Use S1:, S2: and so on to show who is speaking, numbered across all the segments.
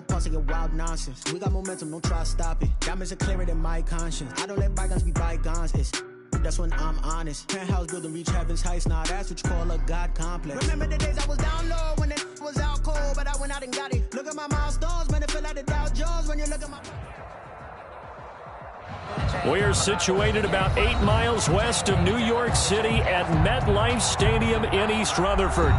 S1: on pause and get wild nonsense. We got momentum, don't try to stop it. Diamonds are clearer than my conscience. I don't let bygones be bygones. That's when I'm honest. Penthouse building, reach heaven's heights. Now that's what you call a God complex. Remember the days I was down low when it was out cold, but I went out and got it. Look at my milestones, man, it feel like the Dow Jones when you look at my...
S2: We're situated about 8 miles west of New York City at MetLife Stadium in East Rutherford.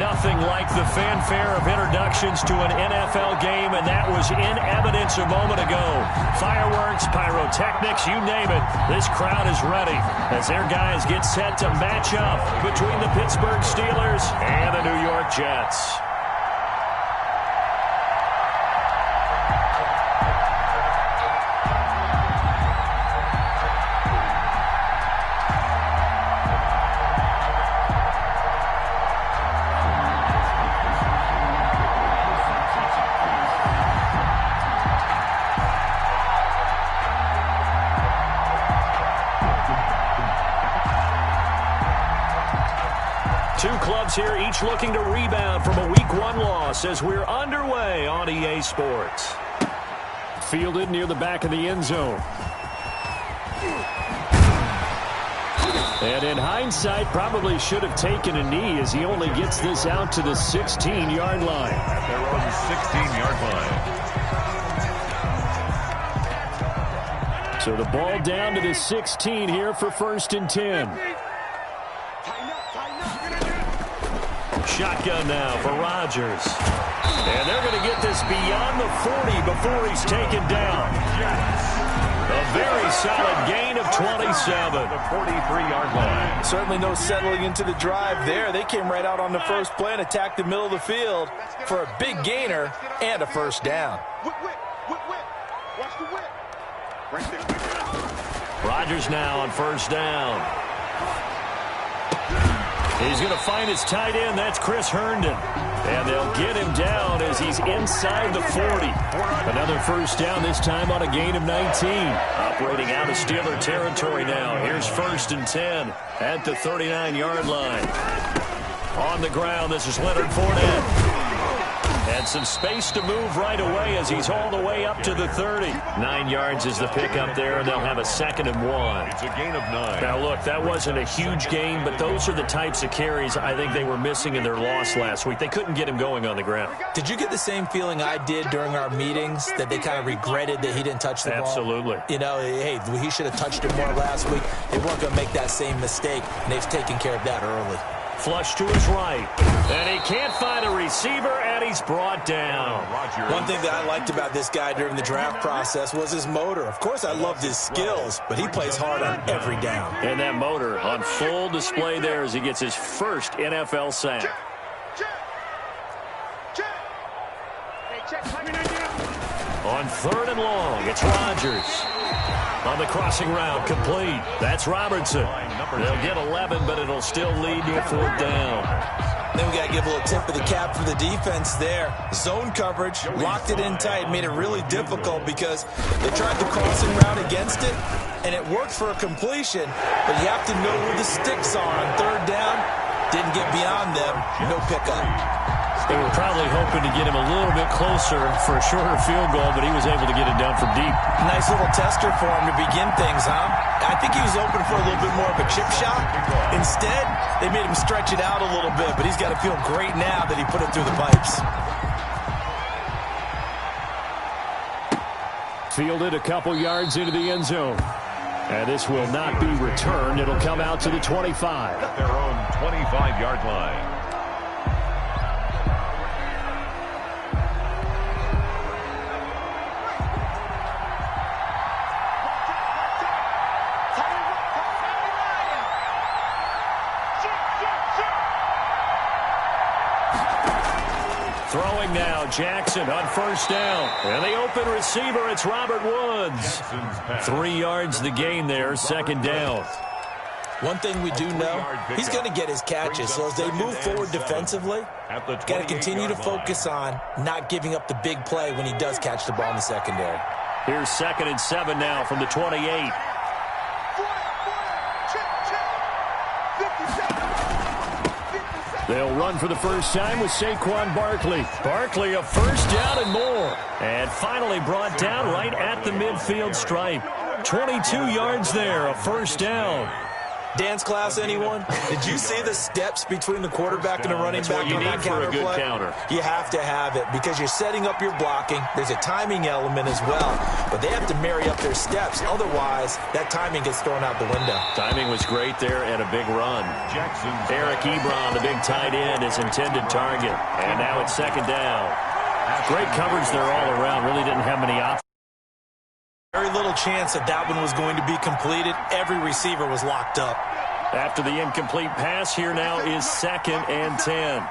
S2: Nothing like the fanfare of introductions to an NFL game, and that was in evidence a moment ago. Fireworks, pyrotechnics, you name it. This crowd is ready as their guys get set to match up between the Pittsburgh Steelers and the New York Jets. Two clubs here, each looking to rebound from a Week 1 loss as we're underway on EA Sports. Fielded near the back of the end zone. And in hindsight, probably should have taken a knee as he only gets this out to the 16-yard line.
S3: At their own 16-yard line.
S2: So the ball down to the 16 here for 1st and 10. Shotgun now for Rodgers. And they're going to get this beyond the 40 before he's taken down. A very solid gain of 27.
S3: The 43-yard line.
S4: Certainly no settling into the drive there. They came right out on the first play and attacked the middle of the field for a big gainer and a first down.
S2: Rodgers now on first down. He's going to find his tight end. That's Chris Herndon. And they'll get him down as he's inside the 40. Another first down, this time on a gain of 19. Operating out of Steeler territory now. Here's 1st and 10 at the 39-yard line. On the ground, this is Leonard Fournette. And some space to move right away as he's all the way up to the 30. 9 yards is the pickup there, and they'll have a 2nd and 1.
S3: It's a gain of 9.
S2: Now, look, that wasn't a huge gain, but those are the types of carries I think they were missing in their loss last week. They couldn't get him going on the ground.
S4: Did you get the same feeling I did during our meetings, that they kind of regretted that he didn't touch the ball?
S2: Absolutely.
S4: You know, hey, he should have touched it more last week. They weren't going to make that same mistake, and they've taken care of that early.
S2: Flush to his right. And he can't find a receiver, and he's brought down.
S4: One thing that I liked about this guy during the draft process was his motor. Of course, I loved his skills, but he plays hard on every down.
S2: And that motor on full display there as he gets his first NFL sack. On 3rd and long, it's Rodgers. On the crossing route, complete. That's Robertson. They'll get 11, but it'll still lead to a 4th down.
S4: Then we got to give a little tip of the cap for the defense there. Zone coverage, locked it in tight, made it really difficult because they tried the crossing route against it, and it worked for a completion, but you have to know where the sticks are on 3rd down. Didn't get beyond them, no pickup.
S2: They were probably hoping to get him a little bit closer for a shorter field goal, but he was able to get it down from deep.
S4: Nice little tester for him to begin things, huh? I think he was open for a little bit more of a chip shot. Instead, they made him stretch it out a little bit, but he's got to feel great now that he put it through the pipes.
S2: Fielded a couple yards into the end zone. And this will not be returned. It'll come out to the 25.
S3: At their own 25-yard line.
S2: Throwing now, Jackson on first down. And the open receiver, it's Robert Woods. 3 yards the gain there, 2nd down.
S4: One thing we do know, he's going to get his catches. So as they move forward defensively, got to continue to focus on not giving up the big play when he does catch the ball in the secondary.
S2: Here's 2nd and 7 now from the 28. They'll run for the first time with Saquon Barkley. Barkley, a first down and more. And finally brought down right at the midfield stripe. 22 yards there, a first down.
S4: Dance class, anyone? Did you see the steps between the quarterback and the running back on that counter play?
S2: Counter.
S4: You have to have it because you're setting up your blocking. There's a timing element as well, but they have to marry up their steps. Otherwise, that timing gets thrown out the window.
S2: Timing was great there and a big run. Eric Ebron, the big tight end, his intended target. And now it's second down. Great coverage there all around. Really didn't have many options.
S4: Very little chance that one was going to be completed. Every receiver was locked up.
S2: After the incomplete pass, here now is 2nd and 10.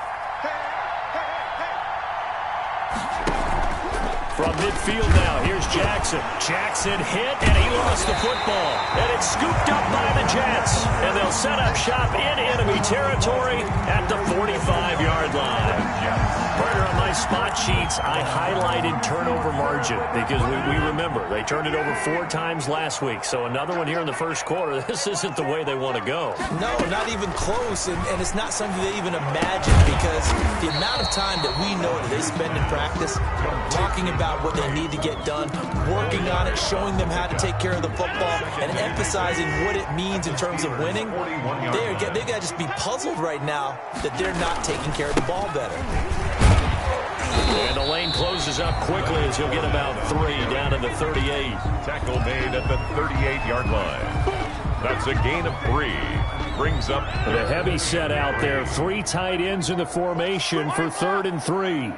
S2: From midfield now, here's Jackson. Jackson hit, and he lost the football. And it's scooped up by the Jets. And they'll set up shop in enemy territory at the 45-yard line. Partner, on my spot sheets, I highlighted turnover margin because we remember they turned it over 4 times last week. So another one here in the first quarter. This isn't the way they want to go.
S4: No, not even close. And it's not something they even imagine because the amount of time that we know that they spend in practice talking about what they need to get done, working on it, showing them how to take care of the football, and emphasizing what it means in terms of winning. They got to just be puzzled right now that they're not taking care of the ball better.
S2: And the lane closes up quickly as he'll get about 3 down to the 38.
S3: Tackle made at the 38-yard line. That's a gain of 3. Brings up
S2: the heavy set out there. 3 tight ends in the formation for 3rd and 3.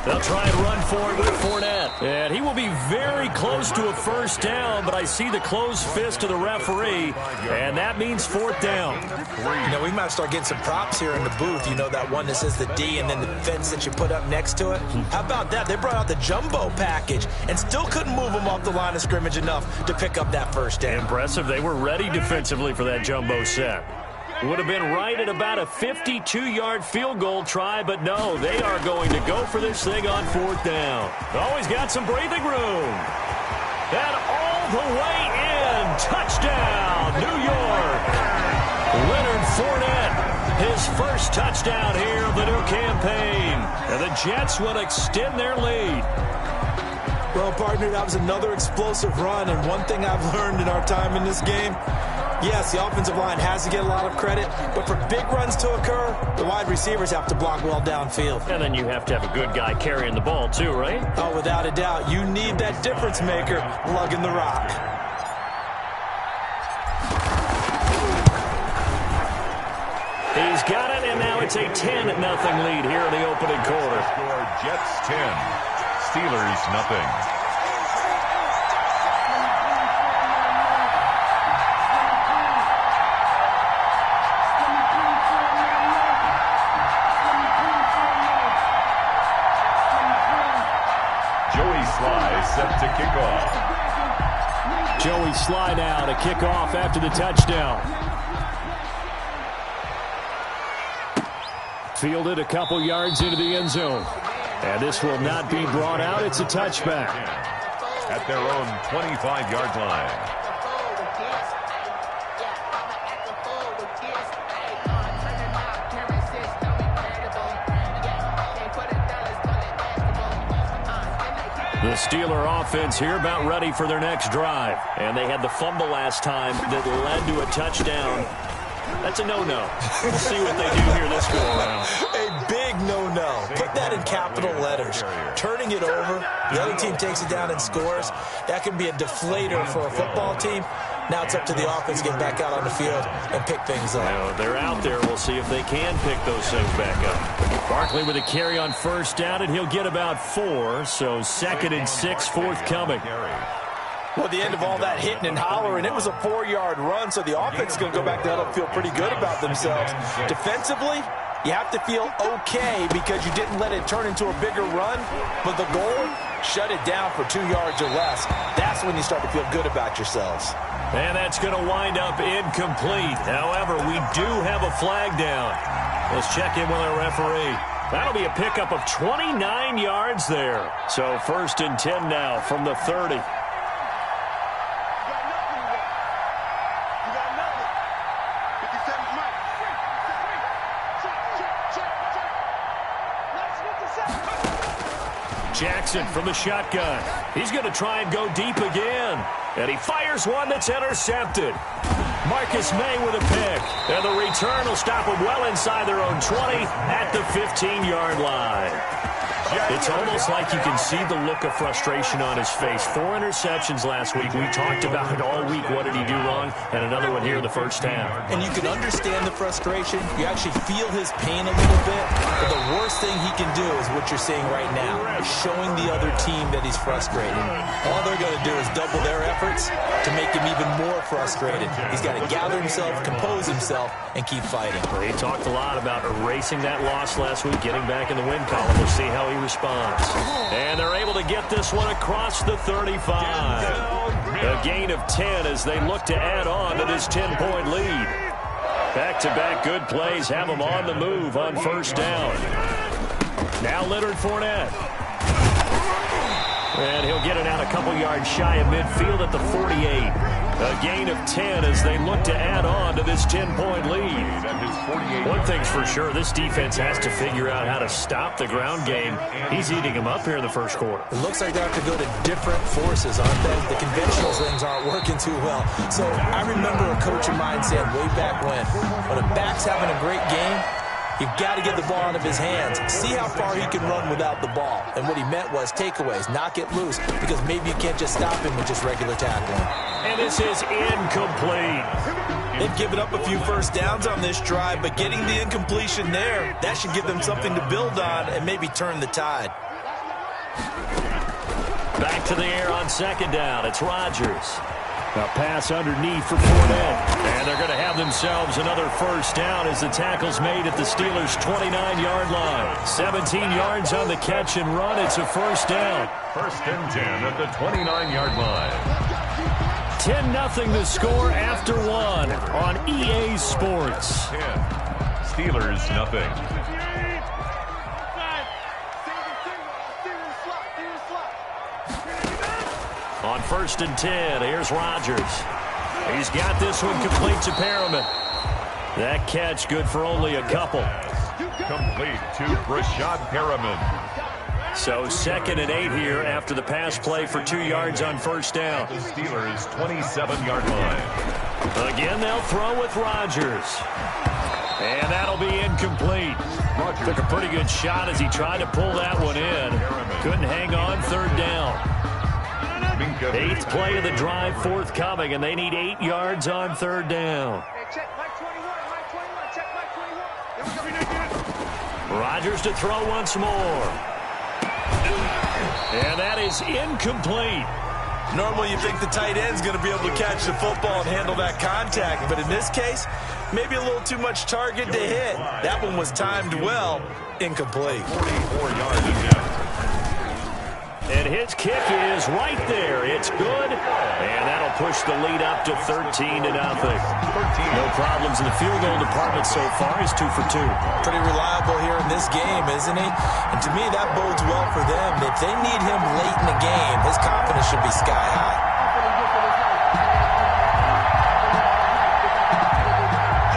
S2: They'll try and run for it with Fournette. And he will be very close to a first down, but I see the closed fist of the referee, and that means 4th down.
S4: You know, we might start getting some props here in the booth. You know, that one that says the D and then the fence that you put up next to it? How about that? They brought out the jumbo package and still couldn't move them off the line of scrimmage enough to pick up that first down.
S2: Impressive. They were ready defensively for that jumbo set. Would have been right at about a 52-yard field goal try, but no, they are going to go for this thing on 4th down. Always got some breathing room. And all the way in. Touchdown, New York. Leonard Fournette, his first touchdown here of the new campaign. And the Jets will extend their lead.
S4: Well, partner, that was another explosive run, and one thing I've learned in our time in this game, yes, the offensive line has to get a lot of credit, but for big runs to occur, the wide receivers have to block well downfield.
S2: And then you have to have a good guy carrying the ball too, right?
S4: Oh, without a doubt. You need that difference maker lugging the rock.
S2: He's got it, and now it's a 10-0 lead here in the opening quarter.
S3: Score Jets 10, Steelers nothing. Set to kick off.
S2: Joey Sly now to kick off after the touchdown. Fielded a couple yards into the end zone. And this will not be brought out. It's a touchback.
S3: At their own 25-yard line.
S2: The Steeler offense here about ready for their next drive. And they had the fumble last time that led to a touchdown. That's a no-no. We'll see what they do here this go-around.
S4: A big no-no. Put that in capital letters. Turning it over, the other team takes it down and scores. That can be a deflator for a football team. Now it's up to the offense to get back out on the field and pick things up.
S2: Well, they're out there. We'll see if they can pick those things back up. Barkley with a carry on first down, and he'll get about 4. So 2nd and 6 forthcoming.
S4: Well, at the end of all that hitting and hollering, it was a 4-yard run, so the offense is going to go back down and feel pretty good about themselves. Defensively, you have to feel okay because you didn't let it turn into a bigger run, but the goal, shut it down for 2 yards or less. That's when you start to feel good about yourselves.
S2: And that's going to wind up incomplete. However, we do have a flag down. Let's check in with our referee. That'll be a pickup of 29 yards there. So 1st and 10 now from the 30. Jackson from the shotgun. He's going to try and go deep again. And he fires one that's intercepted. Marcus May with a pick. And the return will stop them well inside their own 20 at the 15-yard line. It's almost like you can see the look of frustration on his face. 4 interceptions last week. We talked about it all week. What did he do wrong? And another one here in the first half.
S4: And you can understand the frustration. You actually feel his pain a little bit. But the worst thing he can do is what you're seeing right now. Showing the other team that he's frustrated. All they're going to do is double their efforts to make him even more frustrated. He's got to gather himself, compose himself, and keep fighting.
S2: Well, he talked a lot about erasing that loss last week, getting back in the win column. We'll see how he responds. And they're able to get this one across the 35. A gain of 10 as they look to add on to this 10-point lead. Back-to-back good plays have them on the move on first down. Now Leonard Fournette. And he'll get it out a couple yards shy of midfield at the 48. A gain of 10 as they look to add on to this 10-point lead. One thing's for sure, this defense has to figure out how to stop the ground game. He's eating them up here in the first quarter.
S4: It looks like they have to go to different forces, aren't they? The conventional things aren't working too well. So I remember a coach of mine saying way back when a back's having a great game, you've got to get the ball out of his hands. See how far he can run without the ball. And what he meant was takeaways, knock it loose, because maybe you can't just stop him with just regular tackling.
S2: And this is incomplete.
S4: They've given up a few first downs on this drive, but getting the incompletion there, that should give them something to build on and maybe turn the tide.
S2: Back to the air on second down. It's Rodgers. A pass underneath for Fournette. And they're going to have themselves another first down as the tackle's made at the Steelers' 29-yard line. 17 yards on the catch and run. It's a first down.
S3: First and 10 at the 29-yard line.
S2: 10-0 the score after one on EA Sports.
S3: 10. Steelers nothing.
S2: On first and 10, here's Rodgers. He's got this one complete to Perriman. That catch good for only a couple.
S3: Complete to Brashad Perriman.
S2: So 2nd and 8 here after the pass play for 2 yards on first down.
S3: The Steelers' 27-yard line.
S2: Again, they'll throw with Rodgers. And that'll be incomplete. Took a pretty good shot as he tried to pull that one in. Couldn't hang on, third down. 8th play of the drive forthcoming, and they need 8 yards on third down. Rodgers to throw once more. And that is incomplete.
S4: Normally you think the tight end's going to be able to catch the football and handle that contact, but in this case, maybe a little too much target to hit. That one was timed well, incomplete.
S3: 44 yards in.
S2: And his kick is right there. It's good. And that'll push the lead up to 13-0. No problems in the field goal department so far. He's 2 for 2.
S4: Pretty reliable here in this game, isn't he? And to me, that bodes well for them. If they need him late in the game, his confidence should be sky high.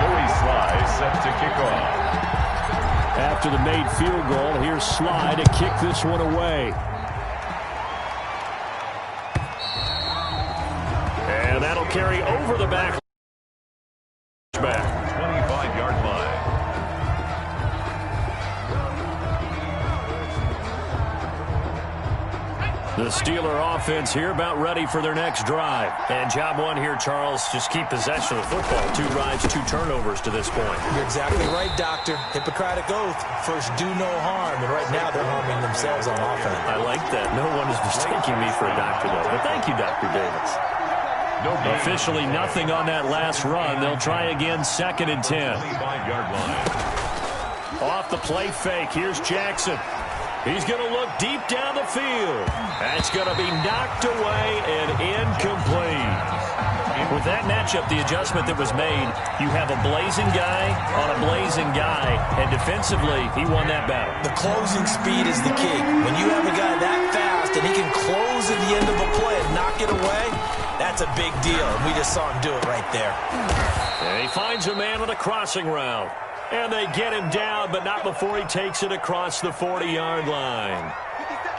S3: Joey Sly set to kick off.
S2: After the made field goal, here's Sly to kick this one away. And that'll carry over the back.
S3: 25-yard line.
S2: The Steeler offense here about ready for their next drive. And job one here, Charles, just keep possession of the football. 2 drives, 2 turnovers to this point.
S4: You're exactly right, Doctor. Hippocratic oath. First, do no harm. And right now, they're harming themselves on offense.
S2: I like that. No one is mistaking me for a doctor, though. But thank you, Dr. Davis. Officially nothing on that last run. They'll try again, 2nd and 10.
S3: 25-yard line.
S2: Off the play fake, here's Jackson. He's going to look deep down the field. That's going to be knocked away and incomplete. With that matchup, the adjustment that was made, you have a blazing guy on a blazing guy, and defensively, he won that battle.
S4: The closing speed is the key. When you have a guy that fast and he can close at the end of a play and knock it away, that's a big deal, and we just saw him do it right there.
S2: And he finds a man on a crossing route. And they get him down, but not before he takes it across the 40-yard line.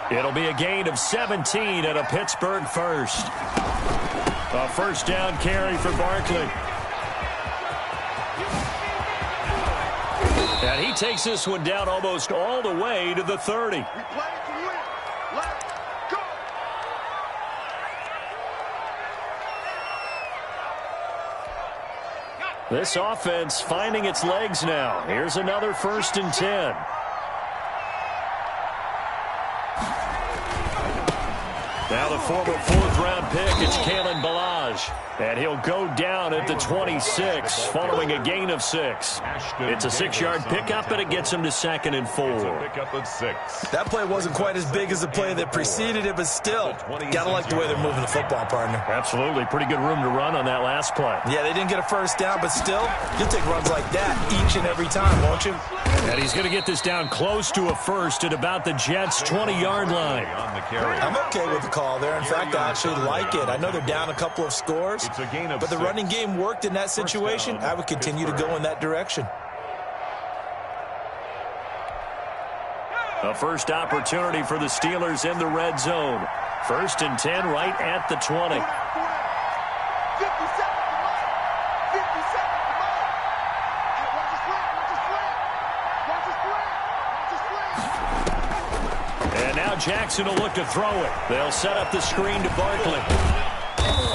S2: It'll be a gain of 17 and a Pittsburgh first. A first down carry for Barkley. And he takes this one down almost all the way to the 30. This offense finding its legs now. Here's another 1st and 10. Now the former 4th-round pick, it's Kalen Ballage. And he'll go down at the 26 following a gain of 6. It's a 6-yard pickup, and it gets him to 2nd and 4.
S3: Pickup at 6.
S4: That play wasn't quite as big as the play that preceded it, but still, gotta like the way they're moving the football, partner.
S2: Absolutely. Pretty good room to run on that last play.
S4: Yeah, they didn't get a first down, but still, you'll take runs like that each and every time, won't you?
S2: And he's going to get this down close to a first at about the Jets' 20-yard line.
S4: I'm okay with the call there. In fact, I actually like it. I know they're down a couple of scores, but the running game worked in that situation. I would continue to go in that direction.
S2: A first opportunity for the Steelers in the red zone. 1st and 10 right at the 20. And now Jackson will look to throw it. They'll set up the screen to Barkley.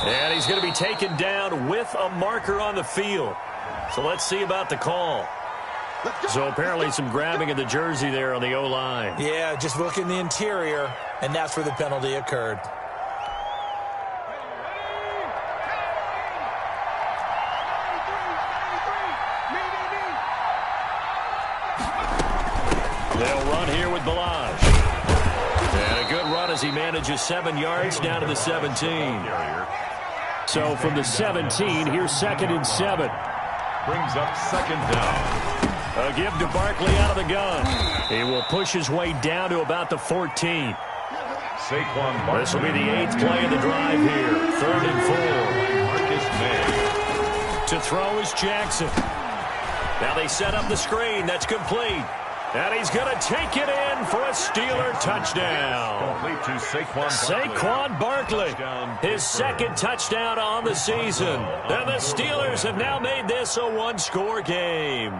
S2: And he's going to be taken down with a marker on the field. So let's see about the call. So apparently some grabbing of the jersey there on the O-line.
S4: Yeah, just look in the interior, and that's where the penalty occurred.
S2: They'll run here with Ballage. And a good run as he manages 7 yards down to the 17. So from the 17, here's 2nd and 7.
S3: Brings up 2nd down.
S2: A give to Barkley out of the gun. He will push his way down to about the 14. This will be the 8th play of the drive here. 3rd and 4. To throw is Jackson. Now they set up the screen. That's complete. And he's going to take it in for a Steeler touchdown.
S3: Complete to
S2: Saquon Barkley. His 2nd touchdown on the season. And the Steelers have now made this a one-score game.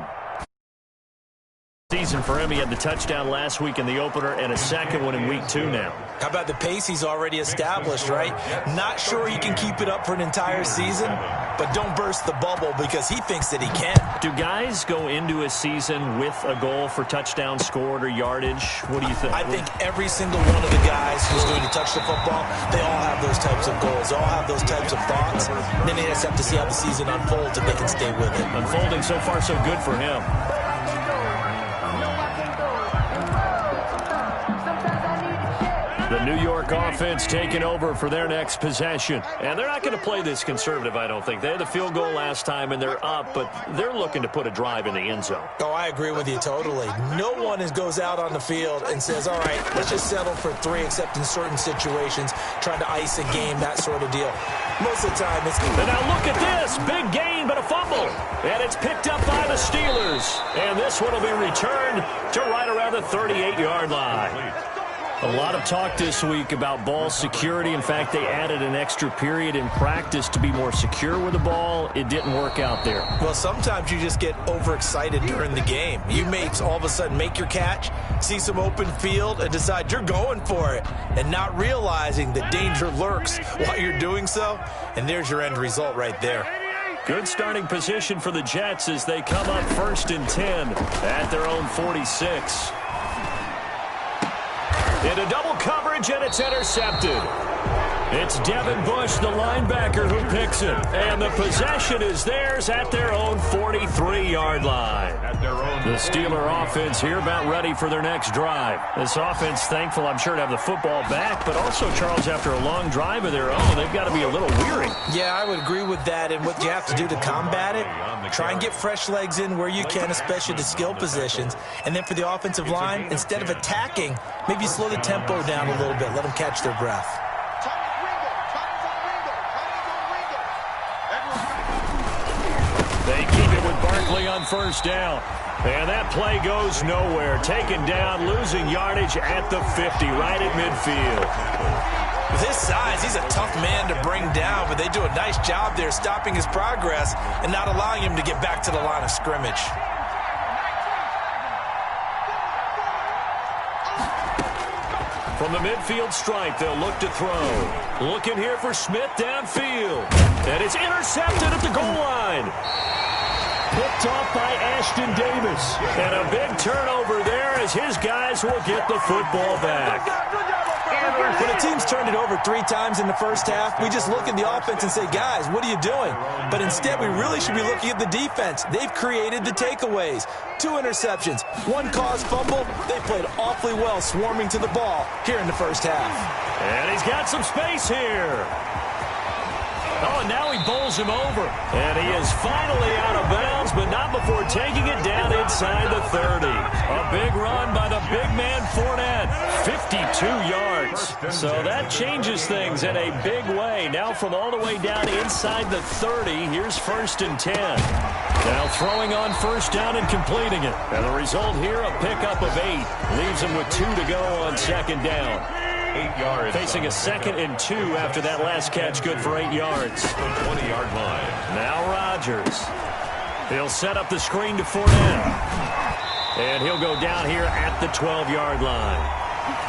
S2: Season for him. He had the touchdown last week in the opener and a 2nd one in week 2 now.
S4: How about the pace he's already established, right? Not sure he can keep it up for an entire season, but don't burst the bubble because he thinks that he can.
S2: Do guys go into a season with a goal for touchdown scored or yardage? What do you think?
S4: I think every single one of the guys who's going to touch the football, they all have those types of goals. They all have those types of thoughts. Then they just have to see how the season unfolds if they can stay with it.
S2: Unfolding so far so good for him. The New York offense taking over for their next possession. And they're not going to play this conservative, I don't think. They had the field goal last time, and they're up, but they're looking to put a drive in the end zone.
S4: Oh, I agree with you totally. No one goes out on the field and says, all right, let's just settle for 3, except in certain situations, trying to ice a game, that sort of deal. Most of the time, it's...
S2: And now look at this. Big gain, but a fumble. And it's picked up by the Steelers. And this one will be returned to right around the 38-yard line. A lot of talk this week about ball security. In fact, they added an extra period in practice to be more secure with the ball. It didn't work out there.
S4: Well, sometimes you just get overexcited during the game. You may all of a sudden make your catch, see some open field, and decide you're going for it, and not realizing the danger lurks while you're doing so. And there's your end result right there.
S2: Good starting position for the Jets as they come up 1st and 10 at their own 46. Into double coverage, and it's intercepted. It's Devin Bush, the linebacker, who picks it. And the possession is theirs at their own 43-yard line. The Steeler offense here about ready for their next drive. This offense thankful, I'm sure, to have the football back, but also, Charles, after a long drive of their own, they've got to be a little weary.
S4: Yeah, I would agree with that, and what you have to do to combat it, try and get fresh legs in where you can, especially the skill positions. And then for the offensive line, instead of attacking, maybe slow the tempo down a little bit, let them catch their breath.
S2: They keep it with Barkley on first down. And that play goes nowhere. Taken down, losing yardage at the 50, right at midfield.
S4: With his size, he's a tough man to bring down, but they do a nice job there stopping his progress and not allowing him to get back to the line of scrimmage.
S2: From the midfield stripe, they'll look to throw. Looking here for Smith downfield. And it's intercepted at the goal line. Picked off by Ashton Davis. And a big turnover there as his guys will get the football back.
S4: When a team's turned it over 3 times in the first half, we just look at the offense and say, guys, what are you doing? But instead, we really should be looking at the defense. They've created the takeaways. 2 interceptions, 1 caused fumble. They played awfully well swarming to the ball here in the first half.
S2: And he's got some space here. Oh, and now he bowls him over. And he is finally out of bounds, but not before taking it down inside the 30. A big run by the big man Fournette. 52 yards. So that changes things in a big way. Now from all the way down inside the 30, here's 1st and 10. Now throwing on first down and completing it. And the result here, a pickup of 8. Leaves him with 2 to go on second down.
S3: 8 yards.
S2: Facing a 2nd and 2 after that last catch, good for 8 yards.
S3: 20-yard line.
S2: Now Rodgers. He'll set up the screen to Fournette. And he'll go down here at the 12-yard line.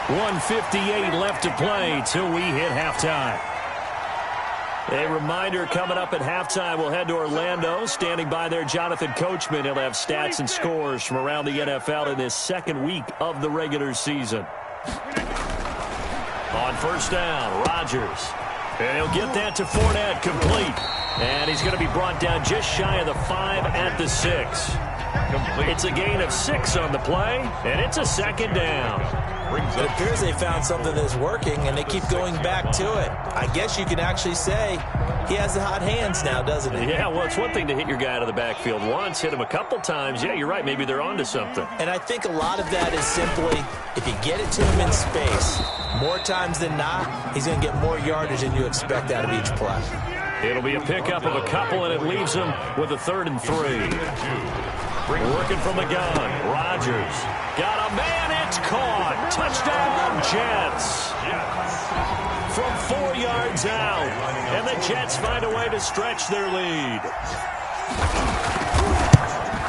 S2: 1:58 left to play till we hit halftime. A reminder coming up at halftime, we'll head to Orlando. Standing by there, Jonathan Coachman. He'll have stats and scores from around the NFL in this 2nd week of the regular season. On first down, Rodgers. And he'll get that to Fournette, complete. And he's going to be brought down just shy of the 5 at the 6. Complete. It's a gain of 6 on the play, and it's a 2nd down.
S4: It appears they found something that's working, and they keep going back to it. I guess you can actually say he has the hot hands now, doesn't he?
S2: Yeah, well, it's one thing to hit your guy out of the backfield once, hit him a couple times. Yeah, you're right. Maybe they're onto something.
S4: And I think a lot of that is simply if you get it to him in space, more times than not, he's going to get more yardage than you expect out of each play.
S2: It'll be a pickup of a couple, and it leaves him with a 3rd and 3. Working from the gun, Rodgers. Got a man, it's caught. Touchdown, Jets. From 4 yards out. And the Jets find a way to stretch their lead.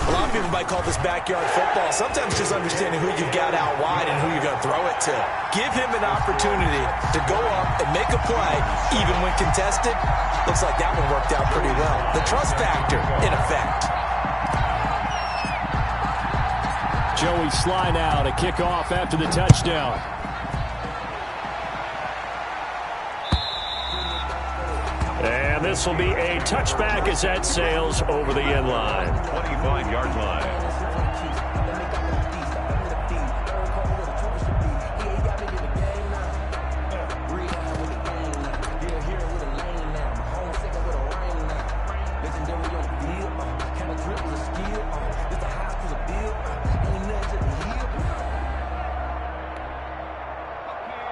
S4: A lot of people might call this backyard football. Sometimes just understanding who you've got out wide and who you're going to throw it to. Give him an opportunity to go up and make a play, even when contested. Looks like that one worked out pretty well. The trust factor, in effect.
S2: Joey Sly now to kick off after the touchdown. And this will be a touchback as that sails over the end line.
S3: 25-yard line.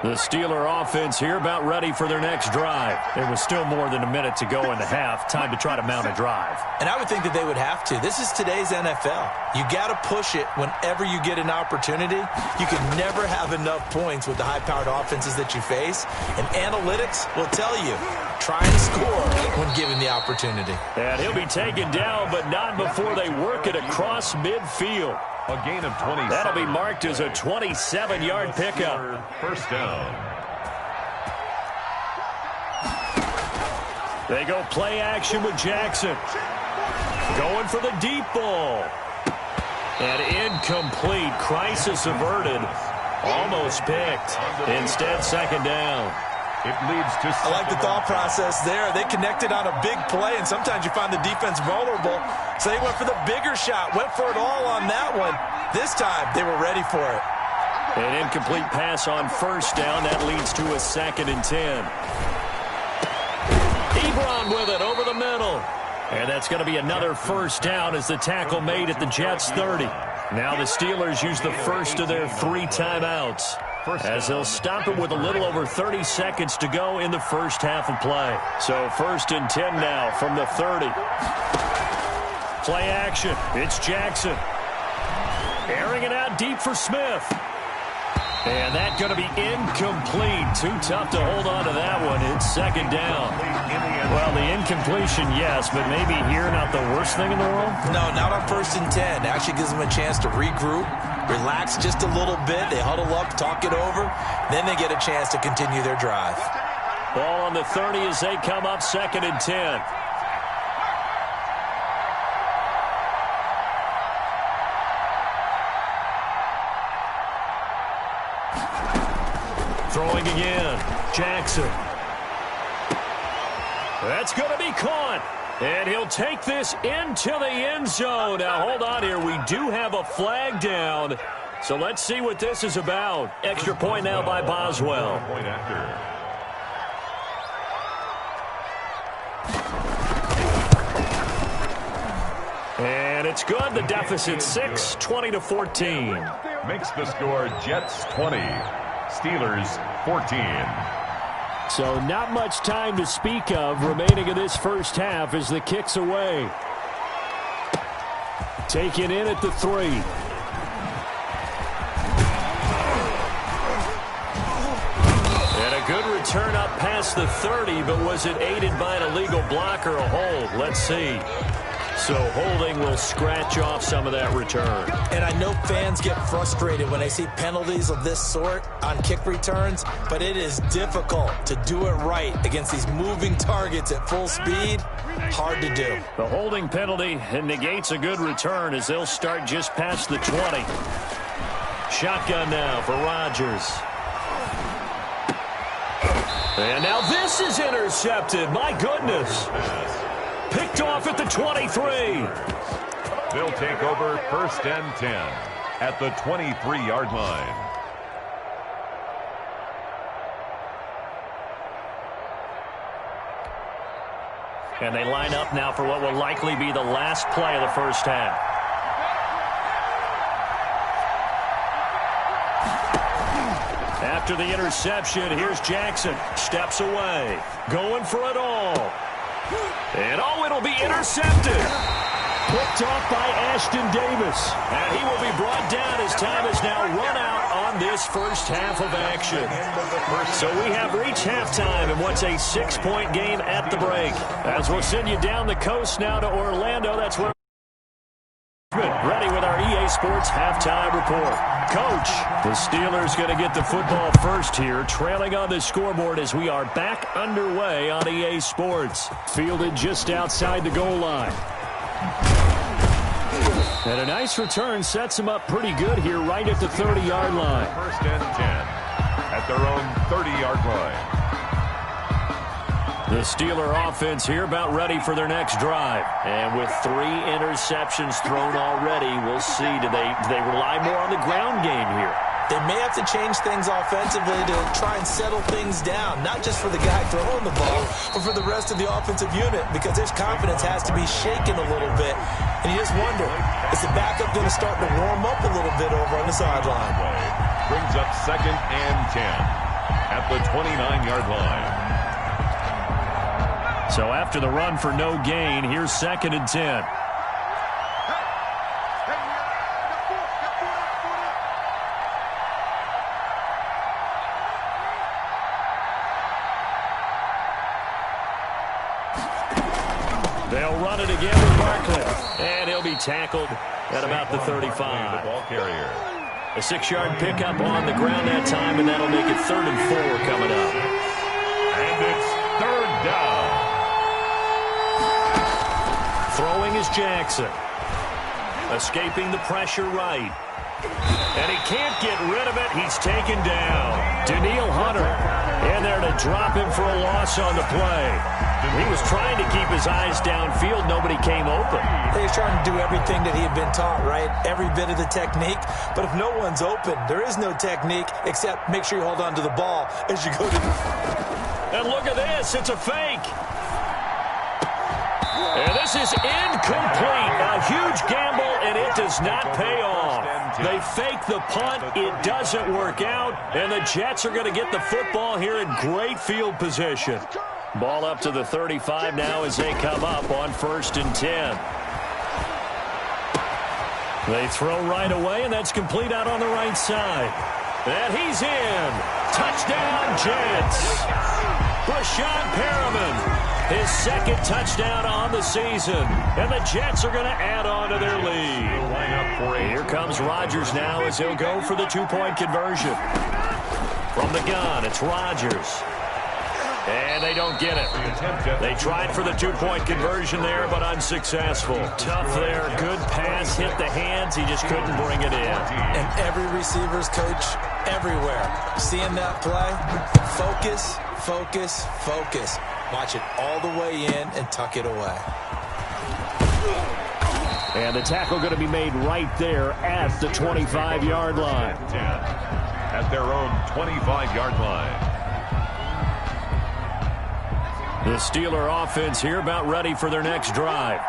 S2: The Steeler offense here about ready for their next drive. There was still more than a minute to go in the half. Time to try to mount a drive.
S4: And I would think that they would have to. This is today's NFL. You got to push it whenever you get an opportunity. You can never have enough points with the high-powered offenses that you face. And analytics will tell you, try and score when given the opportunity.
S2: And he'll be taken down, but not before they work it across midfield.
S3: A gain of 20.
S2: That'll be marked as a 27-yard pickup.
S3: First down.
S2: They go play action with Jackson. Going for the deep ball. And incomplete. Crisis averted. Almost picked. Instead, 2nd down.
S3: It leads to...
S4: I like the thought process there. They connected on a big play, and sometimes you find the defense vulnerable. So they went for the bigger shot, went for it all on that one. This time, they were ready for it.
S2: An incomplete pass on first down. That leads to a 2nd and 10. Ebron with it over the middle. And that's going to be another first down as the tackle made at the Jets' 30. Now the Steelers use the first of their 3 timeouts, as they'll stop it with a little over 30 seconds to go in the first half of play. So 1st and 10 now from the 30. Play action. It's Jackson. Airing it out deep for Smith. And that's going to be incomplete. Too tough to hold on to that one. It's second down. Well, the incompletion, yes, but maybe here not the worst thing in the world?
S4: No, not on 1st and 10. Actually gives them a chance to regroup, relax just a little bit. They huddle up, talk it over. Then they get a chance to continue their drive.
S2: Ball on the 30 as they come up 2nd and 10. Throwing again. Jackson. That's going to be caught. And he'll take this into the end zone. Now, hold on here. We do have a flag down. So let's see what this is about. Extra point now by Boswell.
S3: Point after.
S2: And it's good. The deficit 6, 20-14.
S3: Makes the score Jets 20. Steelers 14.
S2: So not much time to speak of remaining in this first half as the kick's away. Taken in at the 3. And a good return up past the 30, but was it aided by an illegal block or a hold? Let's see. So holding will scratch off some of that return.
S4: And I know fans get frustrated when they see penalties of this sort on kick returns, but it is difficult to do it right against these moving targets at full speed. Hard to do.
S2: The holding penalty negates a good return as they'll start just past the 20. Shotgun now for Rodgers. And now this is intercepted. My goodness. Picked off at the 23.
S3: They'll take over 1st and 10 at the 23-yard line.
S2: And they line up now for what will likely be the last play of the first half. After the interception, here's Jackson. Steps away. Going for it all. And it'll be intercepted. Picked off by Ashton Davis. And he will be brought down as time has now run out on this first half of action. So we have reached halftime in what's a 6-point game at the break. As we'll send you down the coast now to Orlando. That's where ready with our EA Sports halftime report. Coach, the Steelers going to get the football first here, trailing on the scoreboard as we are back underway on EA Sports. Fielded just outside the goal line. And a nice return sets them up pretty good here right at the 30-yard line.
S3: 1st and 10 at their own 30-yard line.
S2: The Steeler offense here about ready for their next drive. And with 3 interceptions thrown already, we'll see. Do they rely more on the ground game here?
S4: They may have to change things offensively to try and settle things down, not just for the guy throwing the ball, but for the rest of the offensive unit, because his confidence has to be shaken a little bit. And you just wonder, is the backup going to start to warm up a little bit over on the sideline?
S3: Brings up 2nd and 10 at the 29-yard line.
S2: So after the run for no gain, here's 2nd and 10. They'll run it again with Barkley. And he'll be tackled at about the 35.
S3: The ball carrier.
S2: A 6-yard pickup on the ground that time, and that'll make it 3rd and 4 coming up.
S3: And it's 3rd down.
S2: Throwing is Jackson. Escaping the pressure right. And he can't get rid of it. He's taken down. Daniil Hunter in there to drop him for a loss on the play. He was trying to keep his eyes downfield. Nobody came open.
S4: He was trying to do everything that he had been taught, right? Every bit of the technique. But if no one's open, there is no technique except make sure you hold on to the ball as you go to...
S2: And look at this. It's a fake. And this is incomplete. A huge gamble, and it does not pay off. They fake the punt. It doesn't work out. And the Jets are going to get the football here in great field position. Ball up to the 35 now as they come up on 1st and 10. They throw right away, and that's complete out on the right side. And he's in. Touchdown, Jets. Brashad Perriman, his second touchdown on the season. And the Jets are going to add on to their lead. Here comes Rodgers now as he'll go for the two-point conversion. From the gun, it's Rodgers. And they don't get it. They tried for the two-point conversion there, but unsuccessful. Tough there. Good pass. Hit the hands. He just couldn't bring it in.
S4: And every receiver's coach everywhere. Seeing that play, focus, focus, focus. Watch it all the way in and tuck it away.
S2: And the tackle going to be made right there at the 25-yard line.
S3: At their own 25-yard line.
S2: The Steeler offense here about ready for their next drive.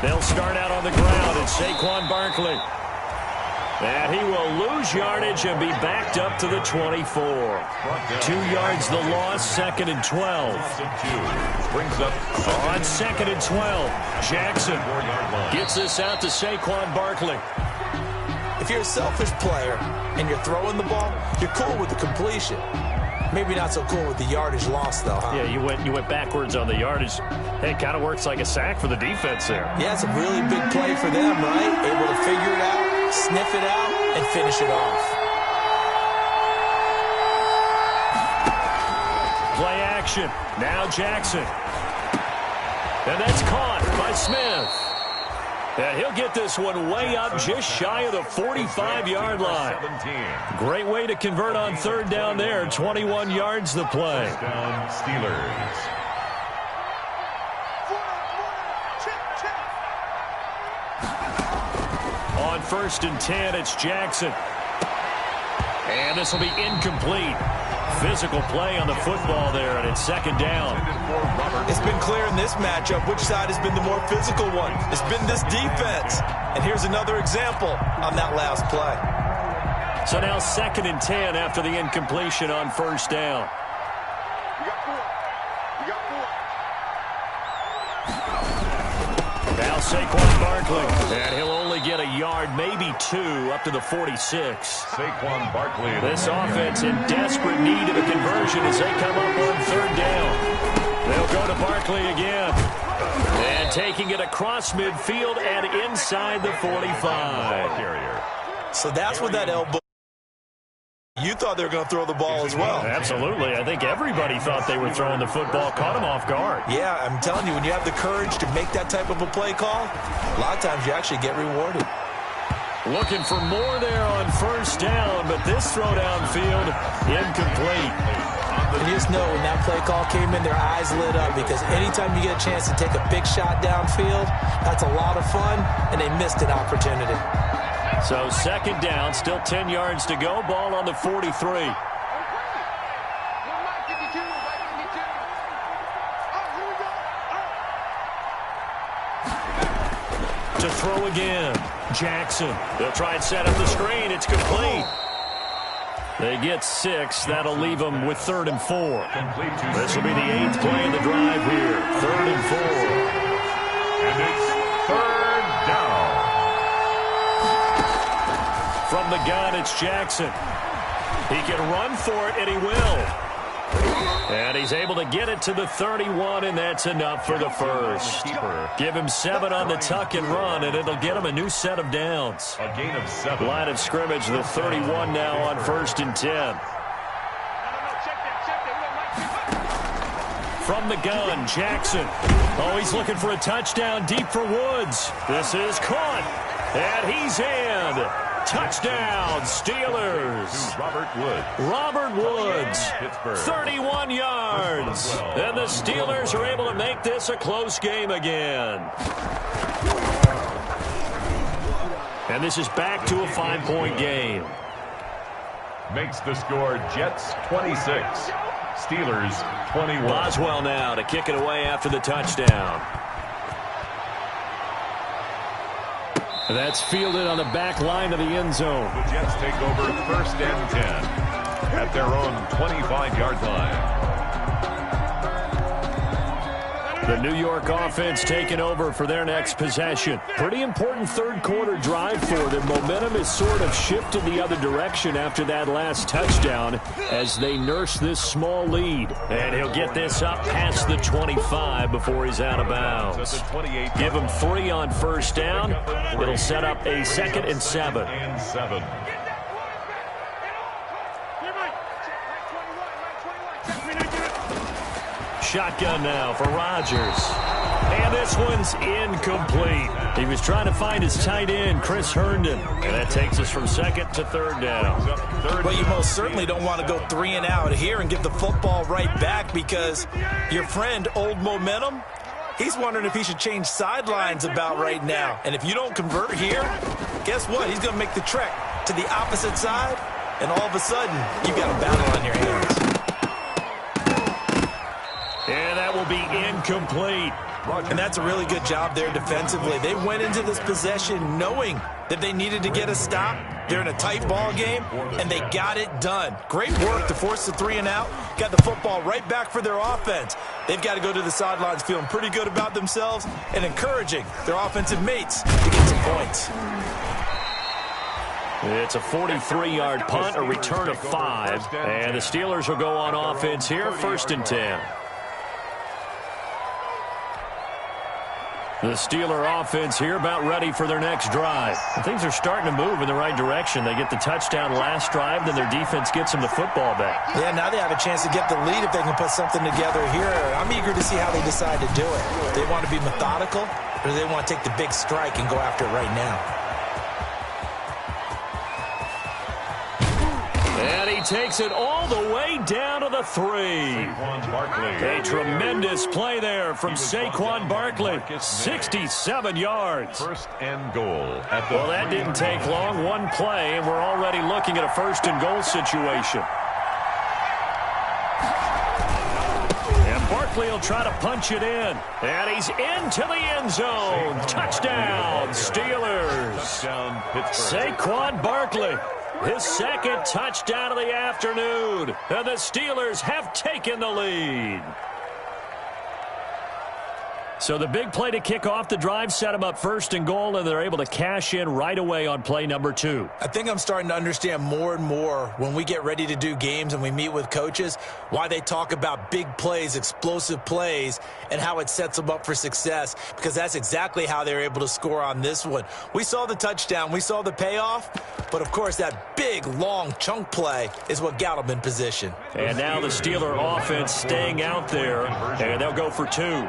S2: They'll start out on the ground. It's Saquon Barkley. And he will lose yardage and be backed up to the 24. 2 yards the loss, 2nd and 12.
S3: Brings up
S2: on 2nd and 12. Jackson gets this out to Saquon Barkley.
S4: If you're a selfish player and you're throwing the ball, you're cool with the completion. Maybe not so cool with the yardage loss, though, huh?
S2: Yeah, you went backwards on the yardage. Hey, it kind of works like a sack for the defense there.
S4: Yeah, it's a really big play for them, right? Able to figure it out, sniff it out, and finish it off.
S2: Play action. Now Jackson. And that's caught by Smith. And he'll get this one way up just shy of the 45-yard line. Great way to convert on third down there. 21 yards the play.
S3: Down Steelers.
S2: On 1st and 10, it's Jackson. And this will be incomplete. Physical play on the football there, and it's 2nd down.
S4: It's been clear in this matchup which side has been the more physical one. It's been this defense. And here's another example on that last play.
S2: So now 2nd and 10 after the incompletion on 1st down. Now Saquon Barkley, and he'll only get a yard, maybe 2, up to the 46.
S3: Saquon Barkley.
S2: This offense in desperate need of a conversion as they come up on 3rd down. They'll go to Barkley again. And taking it across midfield and inside the 45.
S4: So that's what that elbow... You thought they were going to throw the ball as well.
S2: Absolutely. I think everybody thought they were throwing the football, caught him off guard.
S4: Yeah, I'm telling you, when you have the courage to make that type of a play call, a lot of times you actually get rewarded.
S2: Looking for more there on 1st down, but this throw downfield, incomplete.
S4: And you just know when that play call came in, their eyes lit up because anytime you get a chance to take a big shot downfield, that's a lot of fun, and they missed an opportunity.
S2: So 2nd down, still 10 yards to go. Ball on the 43. To throw again, Jackson. They'll try and set up the screen. It's complete. They get 6. That'll leave them with 3rd and 4. This will be the 8th play of the drive here. 3rd and 4.
S3: And it's 3rd down.
S2: From the gun, it's Jackson. He can run for it, and he will. And he's able to get it to the 31, and that's enough for the first. Give him 7 on the tuck and run, and it'll get him a new set of downs.
S3: A gain of 7.
S2: Line of scrimmage, the 31 now on 1st and 10. From the gun, Jackson. Oh, he's looking for a touchdown deep for Woods. This is caught, and he's in. Touchdown, Steelers. Robert Woods, 31 yards. And the Steelers are able to make this a close game again. And this is back to a 5-point game.
S3: Makes the score Jets 26, Steelers 21.
S2: Boswell now to kick it away after the touchdown. That's fielded on the back line of the end zone.
S3: The Jets take over 1st and 10 at their own 25-yard line.
S2: The New York offense taking over for their next possession. Pretty important third-quarter drive for them. Momentum has sort of shifted the other direction after that last touchdown as they nurse this small lead. And he'll get this up past the 25 before he's out of bounds. Give him 3 on 1st down. It'll set up a 2nd and 7. Shotgun now for Rodgers. And this one's incomplete. He was trying to find his tight end, Chris Herndon. And that takes us from 2nd to 3rd down.
S4: Well, you most certainly don't want to go 3 and out here and give the football right back because your friend, Old Momentum, he's wondering if he should change sidelines about right now. And if you don't convert here, guess what? He's going to make the trek to the opposite side, and all of a sudden, you've got a battle on your hands.
S2: And that will be incomplete.
S4: And that's a really good job there defensively. They went into this possession knowing that they needed to get a stop. They're in a tight ball game, and they got it done. Great work to force the 3 and out. Got the football right back for their offense. They've got to go to the sidelines feeling pretty good about themselves and encouraging their offensive mates to get some points.
S2: It's a 43-yard punt, a return of 5. And the Steelers will go on offense here, 1st and 10. The Steeler offense here about ready for their next drive. And things are starting to move in the right direction. They get the touchdown last drive, then their defense gets them the football back.
S4: Yeah, now they have a chance to get the lead if they can put something together here. I'm eager to see how they decide to do it. Do they want to be methodical, or do they want to take the big strike and go after it right now?
S2: And he takes it all the way down to the 3. A tremendous play there from Saquon Barkley. 67 yards.
S3: 1st and goal.
S2: Well, that didn't take long. One play, and we're already looking at a 1st and goal situation. And Barkley will try to punch it in. And he's into the end zone. Touchdown, Steelers.
S3: Touchdown, Pittsburgh.
S2: Saquon Barkley. His 2nd touchdown of the afternoon. And the Steelers have taken the lead. So the big play to kick off the drive set them up 1st and goal, and they're able to cash in right away on play number 2.
S4: I think I'm starting to understand more and more when we get ready to do games and we meet with coaches why they talk about big plays, explosive plays, and how it sets them up for success, because that's exactly how they're able to score on this one. We saw the touchdown. We saw the payoff. But, of course, that big, long chunk play is what got them in position.
S2: And now the Steeler offense staying out there, and they'll go for 2.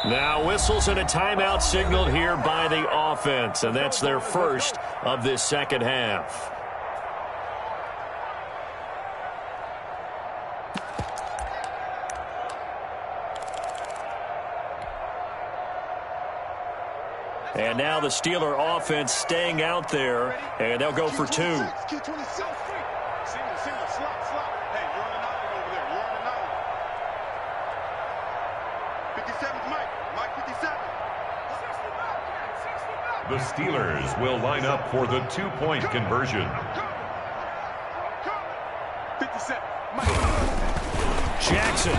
S2: Now whistles and a timeout signaled here by the offense, and that's their first of this 2nd half. And now the Steeler offense staying out there, and they'll go for 2.
S3: The Steelers will line up for the 2-point conversion.
S2: Jackson.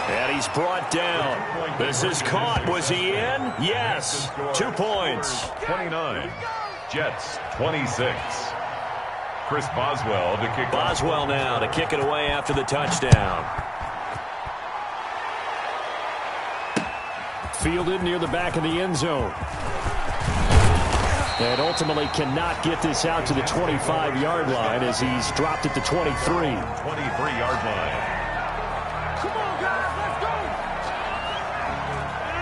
S2: And he's brought down. This is caught. Was he in? Yes. 2 points.
S3: 29. Jets 26. Chris Boswell to kick.
S2: Boswell now to kick it away after the touchdown. Fielded near the back of the end zone. And ultimately cannot get this out to the 25-yard line as he's dropped at the 23.
S3: 23-yard line.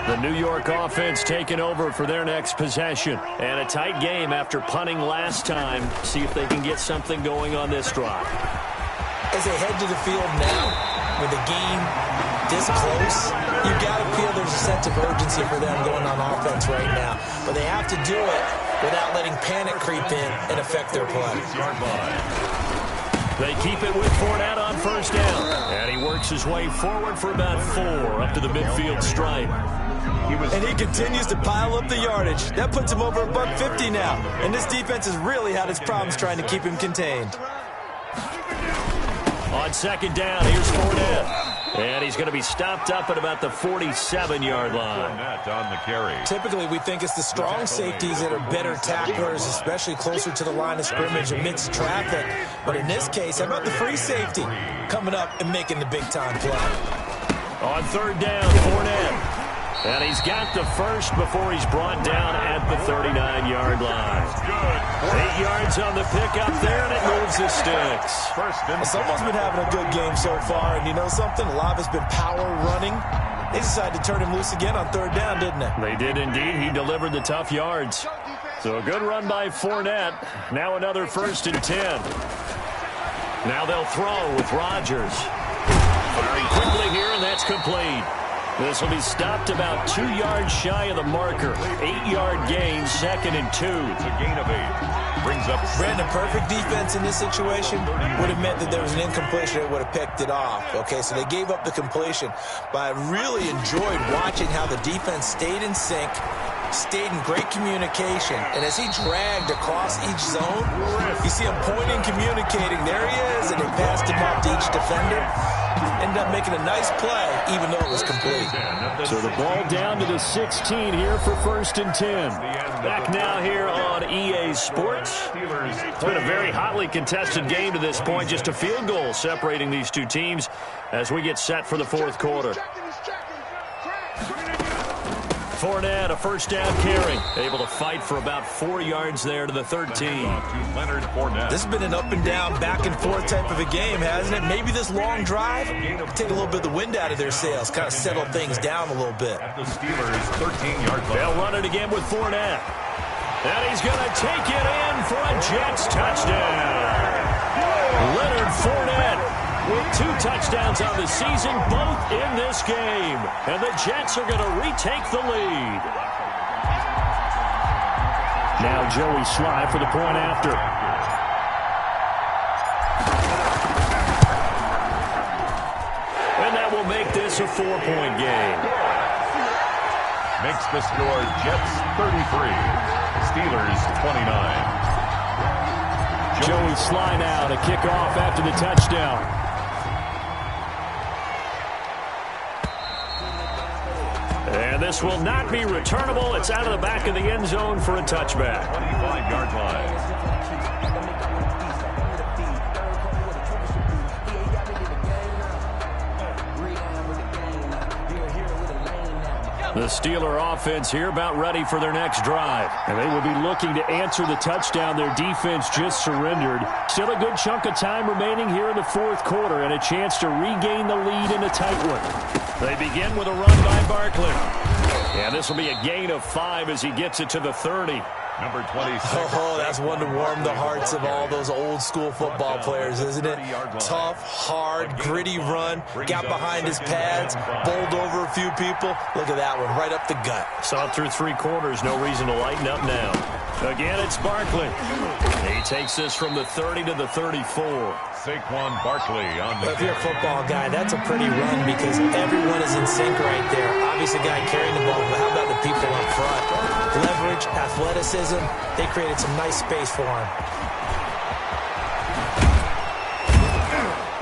S2: The New York offense taking over for their next possession. And a tight game after punting last time. See if they can get something going on this drive.
S4: As they head to the field now, with the game this close, you've got to feel there's a sense of urgency for them going on offense right now. But they have to do it without letting panic creep in and affect their play.
S2: They keep it with Fournette on first down. And he works his way forward for about 4 up to the midfield stripe.
S4: And he continues to pile up the yardage. That puts him over $150 now. And this defense has really had its problems trying to keep him contained.
S2: On second down, here's Fournette. And he's going to be stopped up at about the 47-yard line.
S3: On the carry.
S4: Typically, we think it's the strong safeties that are better tacklers, especially closer to the line of scrimmage amidst traffic. But in this case, how about the free safety coming up and making the big-time play?
S2: On third down, Fournette. And he's got the first before he's brought down at the 39-yard line. 8 yards on the pickup there, and it moves the sticks.
S4: Someone's been having a good game so far, and you know something? A lot of it's been power running. They decided to turn him loose again on third down, didn't they?
S2: They did indeed. He delivered the tough yards. So a good run by Fournette. Now another 1st and 10. Now they'll throw with Rodgers. Firing quickly here, and that's complete. This will be stopped about 2 yards shy of the marker. 8-yard gain, 2nd and 2.
S3: It's a gain of 8. Brings up
S4: Brandon, perfect defense in this situation would have meant that there was an incompletion that would have picked it off. Okay, so they gave up the completion. But I really enjoyed watching how the defense stayed in sync, stayed in great communication. And as he dragged across each zone, you see him pointing, communicating. There he is, and they passed him off to each defender. Ended up making a nice play, even though it was complete.
S2: So the ball down to the 16 here for 1st and 10. Back now here on EA Sports. It's been a very hotly contested game to this point. Just a field goal separating these two teams as we get set for the 4th quarter. Fournette, a 1st down carry. Able to fight for about 4 yards there to the 13.
S4: This has been an up and down, back and forth type of a game, hasn't it? Maybe this long drive take a little bit of the wind out of their sails, kind of settle things down a little bit.
S3: The Steelers 13-yard line.
S2: They'll run it again with Fournette. And he's going to take it in for a Jets touchdown. Leonard Fournette with 2 touchdowns on the season, both in this game. And the Jets are going to retake the lead. Now Joey Sly for the point after. And that will make this a 4-point game.
S3: Makes the score Jets 33, Steelers 29.
S2: Joey Sly now to kick off after the touchdown. And this will not be returnable. It's out of the back of the end zone for a touchback.
S3: 25-yard line.
S2: The Steeler offense here about ready for their next drive. And they will be looking to answer the touchdown their defense just surrendered. Still a good chunk of time remaining here in the 4th quarter and a chance to regain the lead in a tight one. They begin with a run by Barkley. And this will be a gain of 5 as he gets it to the 30.
S3: Number 26.
S4: Oh, that's one to warm the hearts of all those old-school football players, isn't it? Tough, hard, gritty run. Got behind his pads, bowled over a few people. Look at that one, right up the gut.
S2: Saw it through 3 quarters. No reason to lighten up now. Again, it's Barkley. He takes this from the 30 to the 34.
S3: Saquon Barkley on the
S4: If you're a football guy, that's a pretty run because everyone is in sync right there. Obviously, the guy carrying the ball, but how about the people up front? Leverage, athleticism, they created some nice space for him.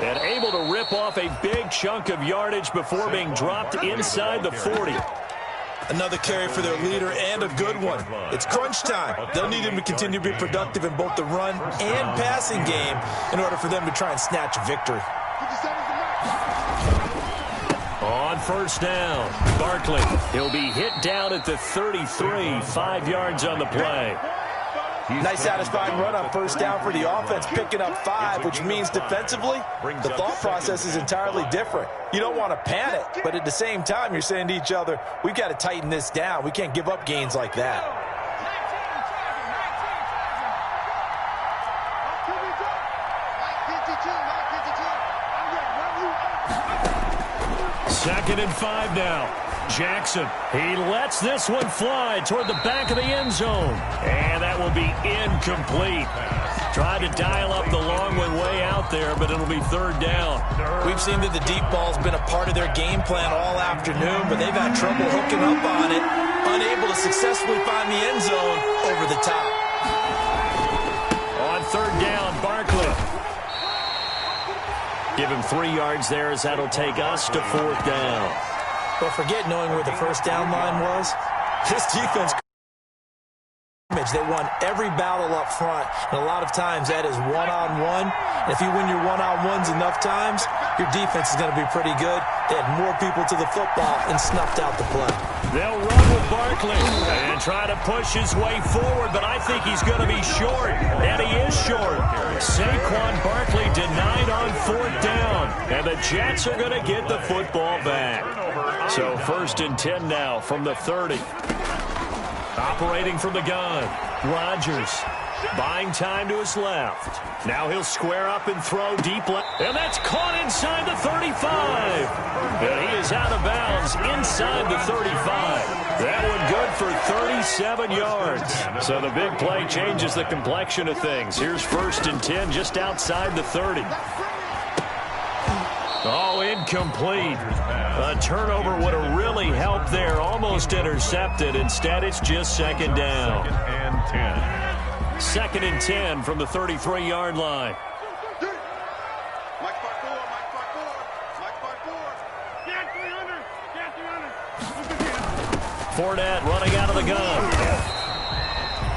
S2: And able to rip off a big chunk of yardage before being dropped inside the 40.
S4: Another carry for their leader and a good one. It's crunch time. They'll need him to continue to be productive in both the run and passing game in order for them to try and snatch a victory.
S2: On first down, Barkley. He'll be hit down at the 33, 5 yards on the play.
S4: Nice satisfying run on first down for the offense, picking up 5, which means defensively, the thought process is entirely different. You don't want to panic, but at the same time, you're saying to each other, we've got to tighten this down. We can't give up gains like that.
S2: Second and 5 now. Jackson, he lets this one fly toward the back of the end zone. And that will be incomplete. Tried to dial up the long way out there, but it'll be third down.
S4: We've seen that the deep ball's been a part of their game plan all afternoon, but they've had trouble hooking up on it, unable to successfully find the end zone over the top.
S2: On third down, Barkley. Give him 3 yards there as that'll take us to fourth down.
S4: Well, forget knowing where the first down line was. This defense, they won every battle up front, and a lot of times that is one-on-one. And if you win your one-on-ones enough times, your defense is going to be pretty good. They had more people to the football and snuffed out the play.
S2: They'll run with Barkley and try to push his way forward, but I think he's going to be short, and he is short. Saquon Barkley denied on fourth down, and the Jets are going to get the football back. So 1st and 10 now from the 30. Operating from the gun, Rodgers buying time to his left. Now he'll square up and throw deep left, and that's caught inside the 35. And he is out of bounds inside the 35. That one good for 37 yards. So the big play changes the complexion of things. Here's 1st and 10 just outside the 30. Oh, incomplete. A turnover would have really helped there. Almost intercepted. Instead, it's just second down. 2nd and 10 from the 33-yard line. Fournette running out of the gun.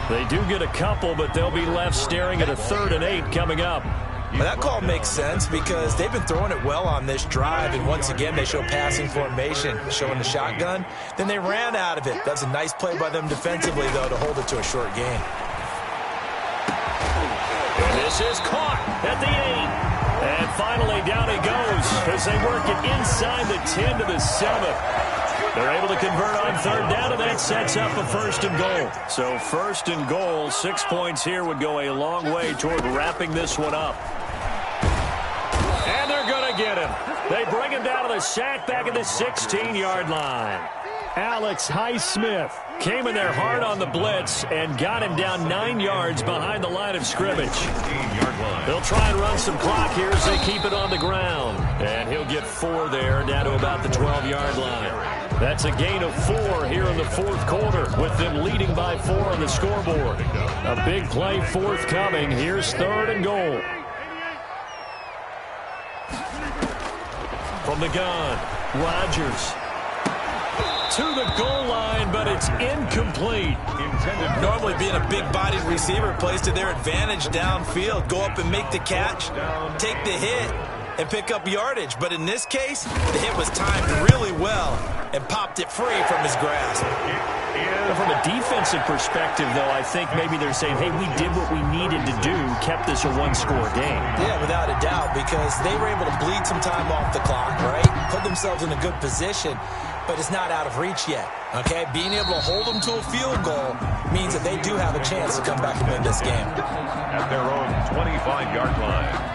S2: They do get a couple, but they'll be left staring at a 3rd and 8 coming up.
S4: Well, that call makes sense because they've been throwing it well on this drive, and once again they show passing formation, showing the shotgun. Then they ran out of it. That's a nice play by them defensively, though, to hold it to a short gain.
S2: And this is caught at the 8. And finally down he goes as they work it inside the 10 to the 7. They're able to convert on third down, and that sets up a 1st and goal. So 1st and goal, 6 points here would go a long way toward wrapping this one up. And they're going to get him. They bring him down to the sack back at the 16-yard line. Alex Highsmith came in there hard on the blitz and got him down 9 yards behind the line of scrimmage. They'll try and run some clock here as they keep it on the ground. And he'll get 4 there, down to about the 12-yard line. That's a gain of 4 here in the 4th quarter, with them leading by 4 on the scoreboard. A big play forthcoming. Here's 3rd and goal. From the gun, Rodgers to the goal line, but it's incomplete.
S4: Normally being a big-bodied receiver plays to their advantage downfield. Go up and make the catch, take the hit, and pick up yardage. But in this case, the hit was timed really well and popped it free from his grasp.
S2: From a defensive perspective, though, I think maybe they're saying, hey, we did what we needed to do, kept this a one-score game.
S4: Yeah, without a doubt, because they were able to bleed some time off the clock, right? Put themselves in a good position, but it's not out of reach yet, okay? Being able to hold them to a field goal means that they do have a chance to come back and win this game.
S3: At their own 25-yard line.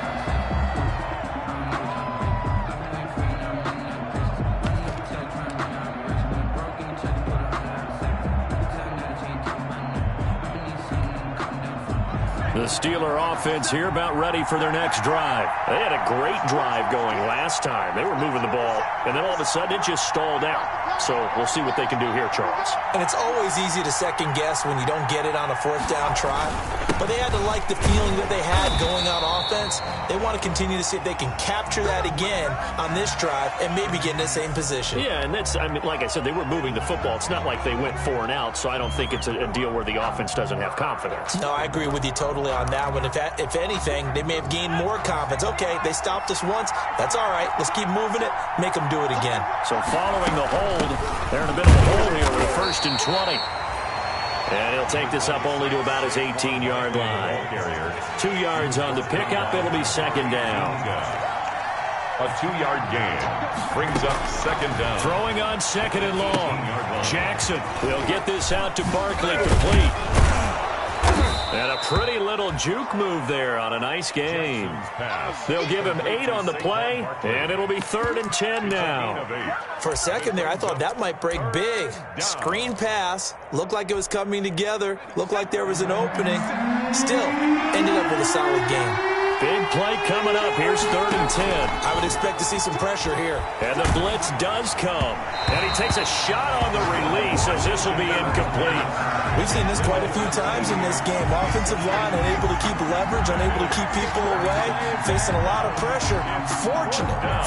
S2: The Steeler offense here about ready for their next drive. They had a great drive going last time. They were moving the ball, and then all of a sudden it just stalled out. So we'll see what they can do here, Charles.
S4: And it's always easy to second guess when you don't get it on a 4th down try. But they had to like the feeling that they had going on offense. They want to continue to see if they can capture that again on this drive and maybe get in the same position.
S2: Yeah, and that's, I mean, like I said, they were moving the football. It's not like they went 4 and out, so I don't think it's a deal where the offense doesn't have confidence.
S4: No, I agree with you totally on that one. If anything, they may have gained more confidence. Okay, they stopped us once. That's all right. Let's keep moving it. Make them do it again.
S2: So following the hold, they're in a bit of a hole here with a 1st and 20. And he'll take this up only to about his 18-yard line. 2 yards on the pickup. It'll be 2nd down.
S3: A 2-yard gain brings up 2nd down.
S2: Throwing on 2nd and long. Jackson will get this out to Barkley, complete. And a pretty little juke move there on a nice game. They'll give him 8 on the play, and it'll be 3rd and 10 now.
S4: For a second there, I thought that might break big. Screen pass. Looked like it was coming together. Looked like there was an opening. Still, ended up with a solid game.
S2: Big play coming up. Here's 3rd and 10.
S4: I would expect to see some pressure here.
S2: And the blitz does come. And he takes a shot on the release as this will be incomplete.
S4: We've seen this quite a few times in this game. Offensive line unable to keep leverage, unable to keep people away, facing a lot of pressure.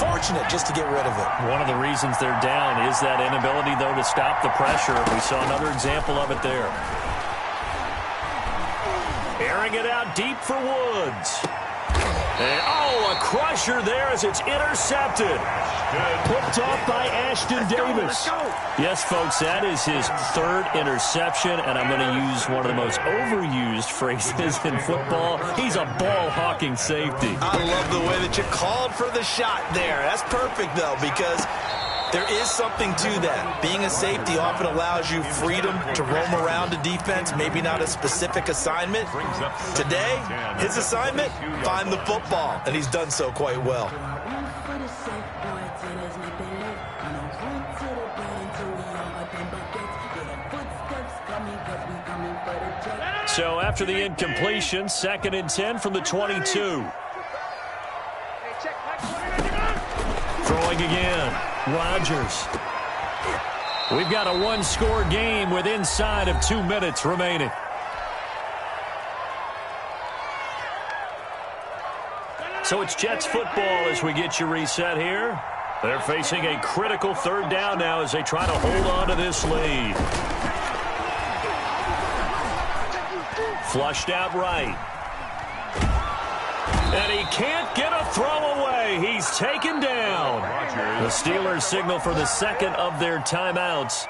S4: Fortunate just to get rid of it.
S2: One of the reasons they're down is that inability, though, to stop the pressure. We saw another example of it there. Airing it out deep for Woods. And, a crusher there as it's intercepted. Picked off by Ashton Davis. Yes, folks, that is his 3rd interception, and I'm going to use one of the most overused phrases in football. He's a ball-hawking safety.
S4: I love the way that you called for the shot there. That's perfect, though, because there is something to that. Being a safety often allows you freedom to roam around a defense, maybe not a specific assignment. Today, his assignment, find the football, and he's done so quite well.
S2: So after the incompletion, 2nd and 10 from the 22. Throwing again. Rodgers. We've got a one-score game with inside of 2 minutes remaining. So it's Jets football as we get you reset here. They're facing a critical 3rd down now as they try to hold on to this lead. Flushed out right. And he can't get a throw away. He's taken down. The Steelers signal for the 2nd of their timeouts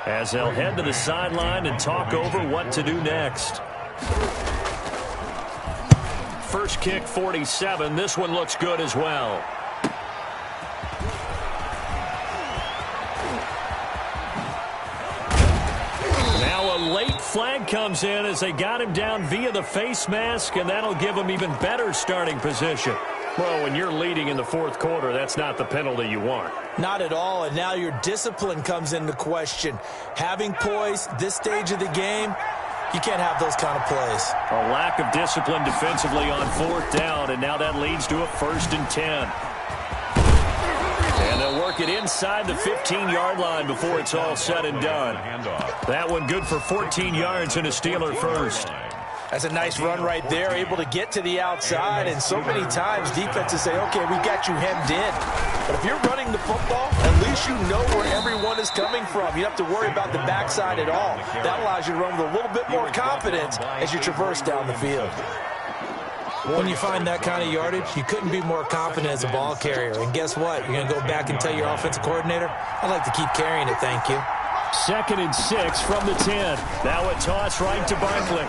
S2: as they'll head to the sideline and talk over what to do next. First kick, 47. This one looks good as well. Now a late flag comes in as they got him down via the face mask, and that'll give him even better starting position. Well, when you're leading in the 4th quarter, that's not the penalty you want.
S4: Not at all, and now your discipline comes into question. Having poise this stage of the game, you can't have those kind of plays.
S2: A lack of discipline defensively on 4th down, and now that leads to a 1st and 10. And they'll work it inside the 15-yard line before it's all said and done. That one good for 14 yards and a Steeler first.
S4: That's a nice run right there, able to get to the outside, and so many times defenses say, okay, we got you hemmed in. But if you're running the football, at least you know where everyone is coming from. You don't have to worry about the backside at all. That allows you to run with a little bit more confidence as you traverse down the field. When you find that kind of yardage, you couldn't be more confident as a ball carrier. And guess what? You're going to go back and tell your offensive coordinator, I'd like to keep carrying it, thank you.
S2: 2nd and 6 from the 10. Now a toss right to Barkley.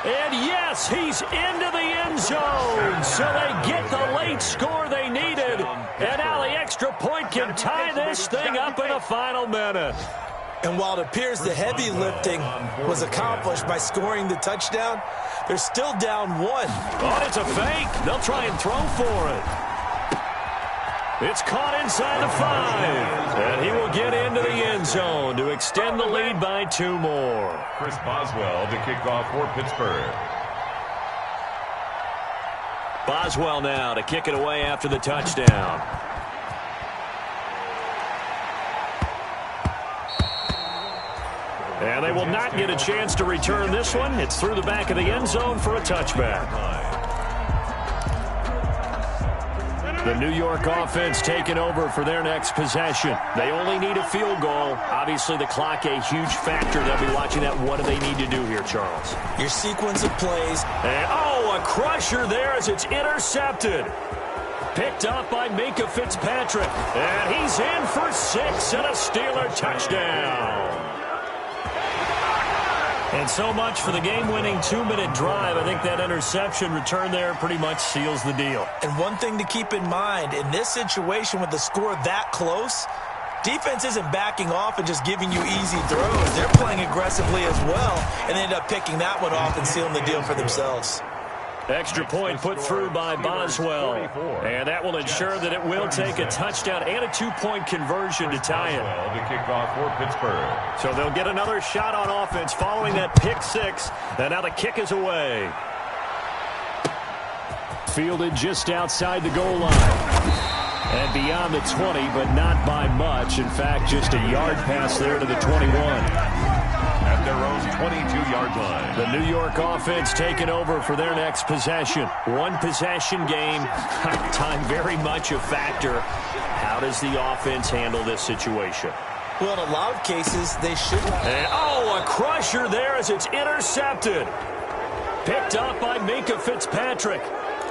S2: And yes, he's into the end zone. So they get the late score they needed. And now the extra point can tie this thing up in the final minute.
S4: And while it appears the heavy lifting was accomplished by scoring the touchdown, they're still down 1.
S2: Oh, it's a fake. They'll try and throw for it. It's caught inside the 5. And he will get into the end zone to extend the lead by 2 more.
S3: Chris Boswell to kick off for Pittsburgh.
S2: Boswell now to kick it away after the touchdown. And they will not get a chance to return this one. It's through the back of the end zone for a touchback. The New York offense taking over for their next possession. They only need a field goal. Obviously, the clock a huge factor. They'll be watching that. What do they need to do here, Charles?
S4: Your sequence of plays.
S2: And, a crusher there as it's intercepted. Picked up by Minka Fitzpatrick. And he's in for 6 and a Steeler touchdown. And so much for the game-winning 2-minute drive. I think that interception return there pretty much seals the deal.
S4: And one thing to keep in mind, in this situation with the score that close, defense isn't backing off and just giving you easy throws. They're playing aggressively as well, and they end up picking that one off and sealing the deal for themselves.
S2: Extra point put through by Boswell. And that will ensure that it will take a touchdown and a two-point conversion to tie it.
S3: The kickoff for Pittsburgh.
S2: So they'll get another shot on offense following that pick six. And now the kick is away. Fielded just outside the goal line. And beyond the 20, but not by much. In fact, just a yard pass there to the 21.
S3: At their own 22-yard line.
S2: The New York offense taking over for their next possession. One possession game. Time very much a factor. How does the offense handle this situation?
S4: Well, in a lot of cases, they shouldn't.
S2: And, a crusher there as it's intercepted. Picked up by Minka Fitzpatrick.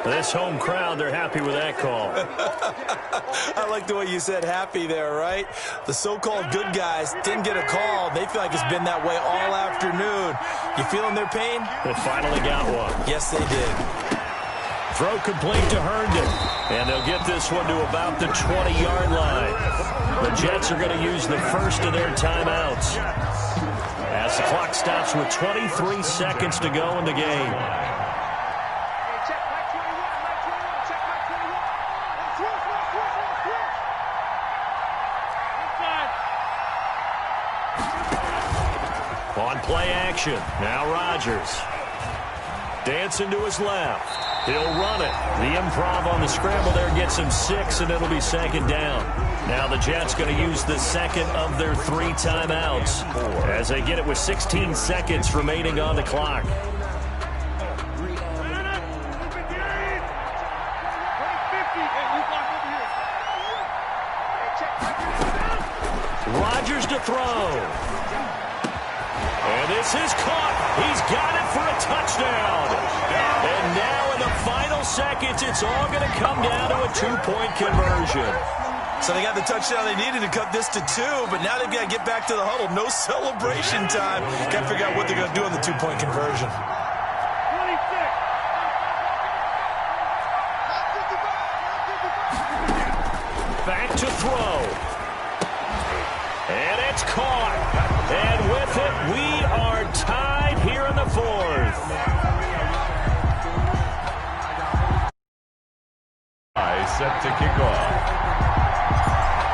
S2: This home crowd, they're happy with that call.
S4: I like the way you said happy there, right? The so-called good guys didn't get a call. They feel like it's been that way all afternoon. You feeling their pain?
S2: They finally got one.
S4: Yes, they did.
S2: Throw complete to Herndon. And they'll get this one to about the 20-yard line. The Jets are going to use the first of their timeouts. As the clock stops with 23 seconds to go in the game. On play action, now Rodgers. Dancing to his left. He'll run it. The improv on the scramble there gets him 6, and it'll be second down. Now the Jets going to use the second of their 3 timeouts as they get it with 16 seconds remaining on the clock. Rodgers to throw. And this is caught. He's got it for a touchdown. And now in the final seconds, it's all going to come down to a 2-point conversion.
S4: So they got the touchdown they needed to cut this to 2, but now they've got to get back to the huddle. No celebration time. Got to figure out what they're going to do on the 2-point conversion.
S2: Back to throw. And it's caught. And with it, we are tied here in the 4th.
S3: Set to kick off.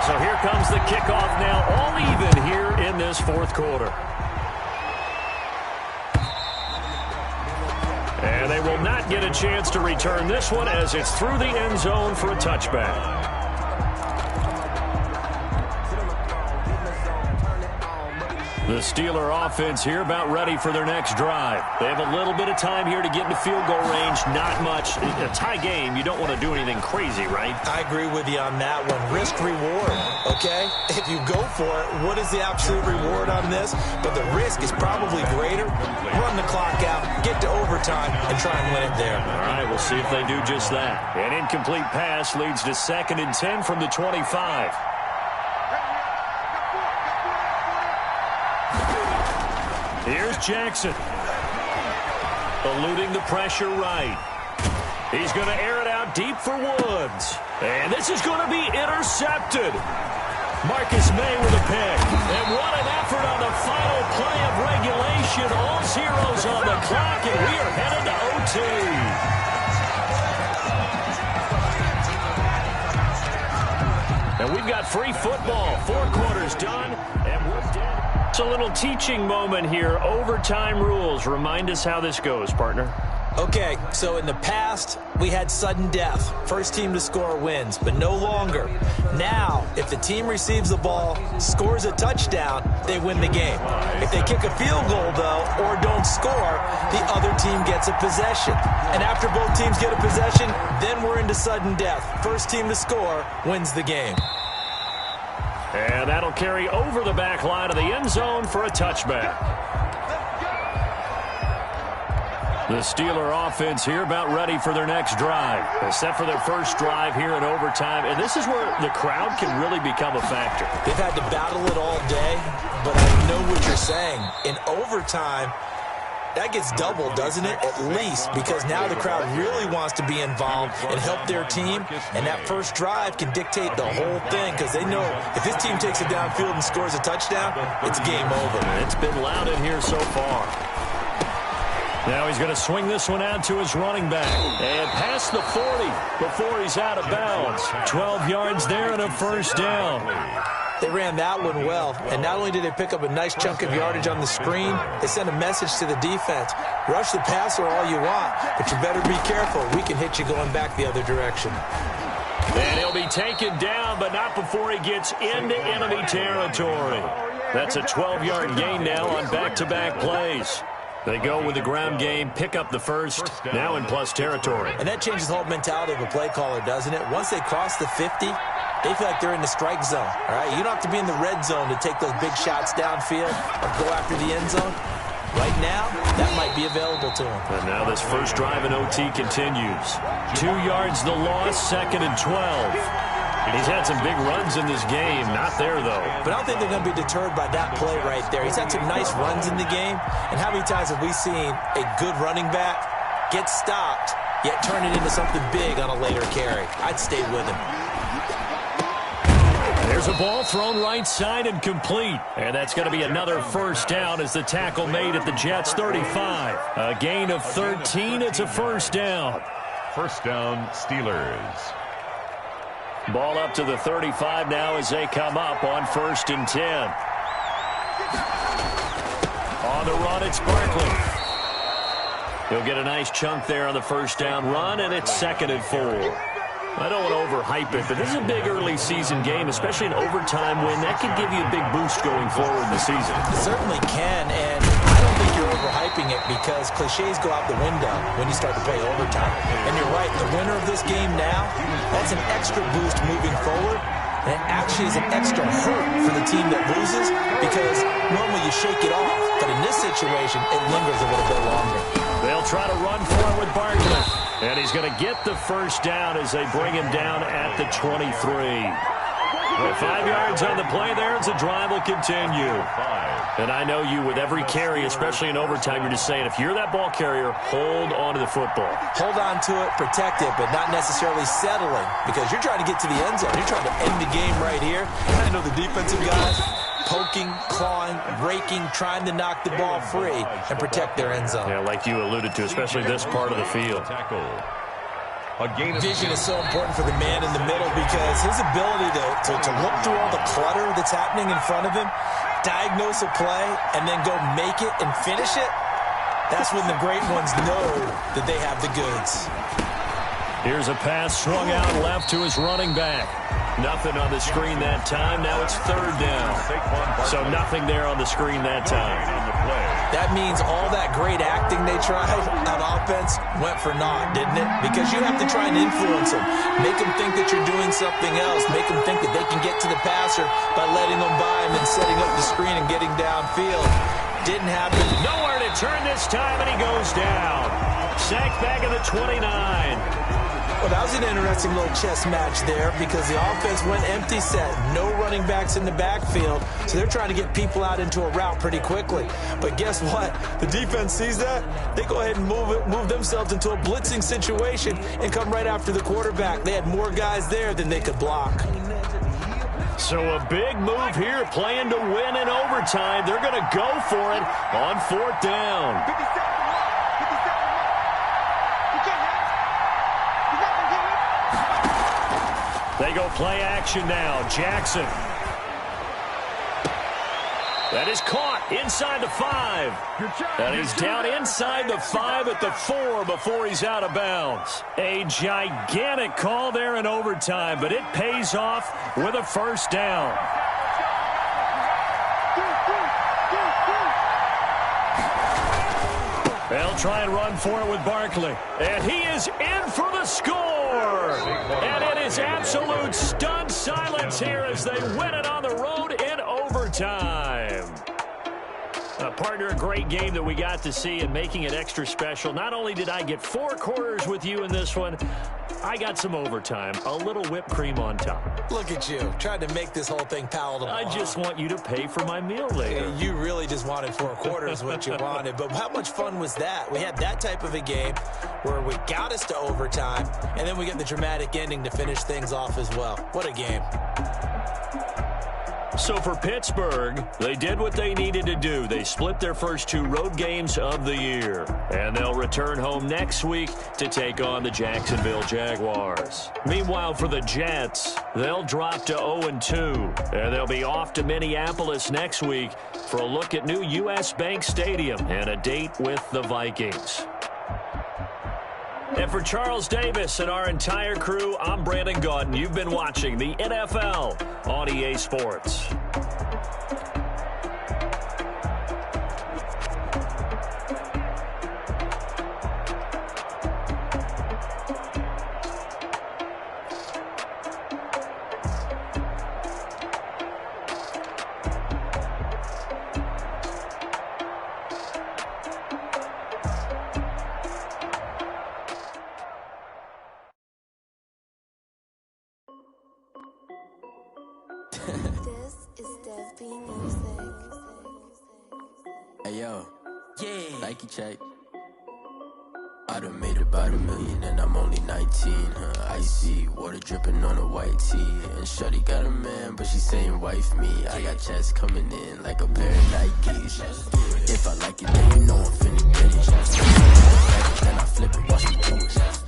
S2: So here comes the kickoff now, all even here in this 4th quarter. And they will not get a chance to return this one as it's through the end zone for a touchback. The Steeler offense here about ready for their next drive. They have a little bit of time here to get into field goal range. Not much. A tie game, you don't want to do anything crazy, right?
S4: I agree with you on that one. Risk reward, okay? If you go for it, what is the absolute reward on this? But the risk is probably greater. Run the clock out, get to overtime, and try and win it there.
S2: All right, we'll see if they do just that. An incomplete pass leads to 2nd and 10 from the 25. Here's Jackson. Eluding the pressure right. He's going to air it out deep for Woods. And this is going to be intercepted. Marcus May with a pick. And what an effort on the final play of regulation. All zeros on the clock, and we are headed to OT. And we've got free football. 4 quarters done, and we're dead. It's a little teaching moment here. Overtime rules. Remind us how this goes, partner.
S4: Okay, so in the past, we had sudden death. First team to score wins, but no longer. Now, if the team receives the ball, scores a touchdown, they win the game. If they kick a field goal, though, or don't score, the other team gets a possession. And after both teams get a possession, then we're into sudden death. First team to score wins the game.
S2: And that'll carry over the back line of the end zone for a touchback. The Steeler offense here about ready for their next drive. Except for their first drive here in overtime. And this is where the crowd can really become a factor.
S4: They've had to battle it all day, but I know what you're saying. In overtime, that gets doubled, doesn't it? At least, because now the crowd really wants to be involved and help their team, and that first drive can dictate the whole thing because they know if this team takes it downfield and scores a touchdown, it's game over.
S2: It's been loud in here so far. Now he's going to swing this one out to his running back. And past the 40 before he's out of bounds. 12 yards there and a first down.
S4: They ran that one well, and not only did they pick up a nice chunk of yardage on the screen, they sent a message to the defense. Rush the passer all you want, but you better be careful. We can hit you going back the other direction.
S2: And he'll be taken down, but not before he gets into enemy territory. That's a 12-yard gain now on back-to-back plays. They go with the ground game, pick up the first, now in plus territory.
S4: And that changes the whole mentality of a play caller, doesn't it? Once they cross the 50, they feel like they're in the strike zone. All right, you don't have to be in the red zone to take those big shots downfield or go after the end zone. Right now, that might be available to him.
S2: And now this first drive in OT continues. 2 yards the loss, 2nd and 12. He's had some big runs in this game. Not there, though.
S4: But I don't think they're going to be deterred by that play right there. He's had some nice runs in the game. And how many times have we seen a good running back get stopped, yet turn it into something big on a later carry? I'd stay with him.
S2: There's a ball thrown right side and complete. And that's going to be another first down as the tackle made at the Jets' 35. A gain of 13. It's a first down.
S3: First down, Steelers.
S2: Ball up to the 35 now as they come up on 1st and 10. On the run, it's Barkley. He'll get a nice chunk there on the first down run, and it's 2nd and 4. I don't want to overhype it, but this is a big early season game, especially an overtime win. That could give you a big boost going forward in the season.
S4: It certainly can, and I don't think you're overhyping it because cliches go out the window when you start to play overtime. And you're right, the winner of this game now, that's an extra boost moving forward. And it actually is an extra hurt for the team that loses because normally you shake it off, but in this situation, it lingers a little bit longer.
S2: They'll try to run for it with Barkley. And he's going to get the first down as they bring him down at the 23. With 5 yards on the play there, as the drive will continue. And I know you, with every carry, especially in overtime, you're just saying, if you're that ball carrier, hold on to the football.
S4: Hold on to it, protect it, but not necessarily settling because you're trying to get to the end zone. You're trying to end the game right here. I know the defensive guys poking, clawing, raking, trying to knock the ball free and protect their end zone.
S2: Yeah, like you alluded to, especially this part of the field.
S4: Vision is so important for the man in the middle because his ability to look through all the clutter that's happening in front of him, diagnose a play, and then go make it and finish it, that's when the great ones know that they have the goods.
S2: Here's a pass swung out left to his running back. Nothing on the screen that time. Now it's 3rd down. So nothing there on the screen that time.
S4: That means all that great acting they tried on offense went for naught, didn't it? Because you have to try and influence them. Make them think that you're doing something else. Make them think that they can get to the passer by letting them by him and setting up the screen and getting downfield. Didn't happen.
S2: Nowhere to turn this time, and he goes down. Sacked back at the 29.
S4: Well, that was an interesting little chess match there because the offense went empty set. No running backs in the backfield, so they're trying to get people out into a route pretty quickly. But guess what? The defense sees that. They go ahead and move themselves into a blitzing situation and come right after the quarterback. They had more guys there than they could block.
S2: So a big move here, playing to win in overtime. They're going to go for it on 4th down. They go play action now. Jackson. That is caught inside the 5. And he's down inside the 5 at the 4 before he's out of bounds. A gigantic call there in overtime, but it pays off with a first down. They'll try and run for it with Barkley. And he is in for the score. And it is absolute stunned silence here as they win it on the road in overtime. Partner, a great game that we got to see and making it extra special. Not only did I get 4 quarters with you in this one, I got some overtime, a little whipped cream on top.
S4: Look at you, trying to make this whole thing palatable.
S2: I just want you to pay for my meal later.
S4: You really just wanted 4 quarters what you wanted, but how much fun was that? We had that type of a game where we got us to overtime, and then we get the dramatic ending to finish things off as well. What a game.
S2: So for Pittsburgh, they did what they needed to do. They split their first 2 road games of the year. And they'll return home next week to take on the Jacksonville Jaguars. Meanwhile, for the Jets, they'll drop to 0-2. And they'll be off to Minneapolis next week for a look at new U.S. Bank Stadium and a date with the Vikings. And for Charles Davis and our entire crew, I'm Brandon Gaudin. You've been watching the NFL on EA Sports.
S5: This is Dev B Music.
S6: Hey yo, yeah, Nike check. I done made about $1 million and I'm only 19, icy, water dripping on a white tee. And shorty got a man, but she saying wife me. I got checks coming in like a pair of Nikes. If I like it, then you know I'm finna get it. Then I flip it, watch me do it.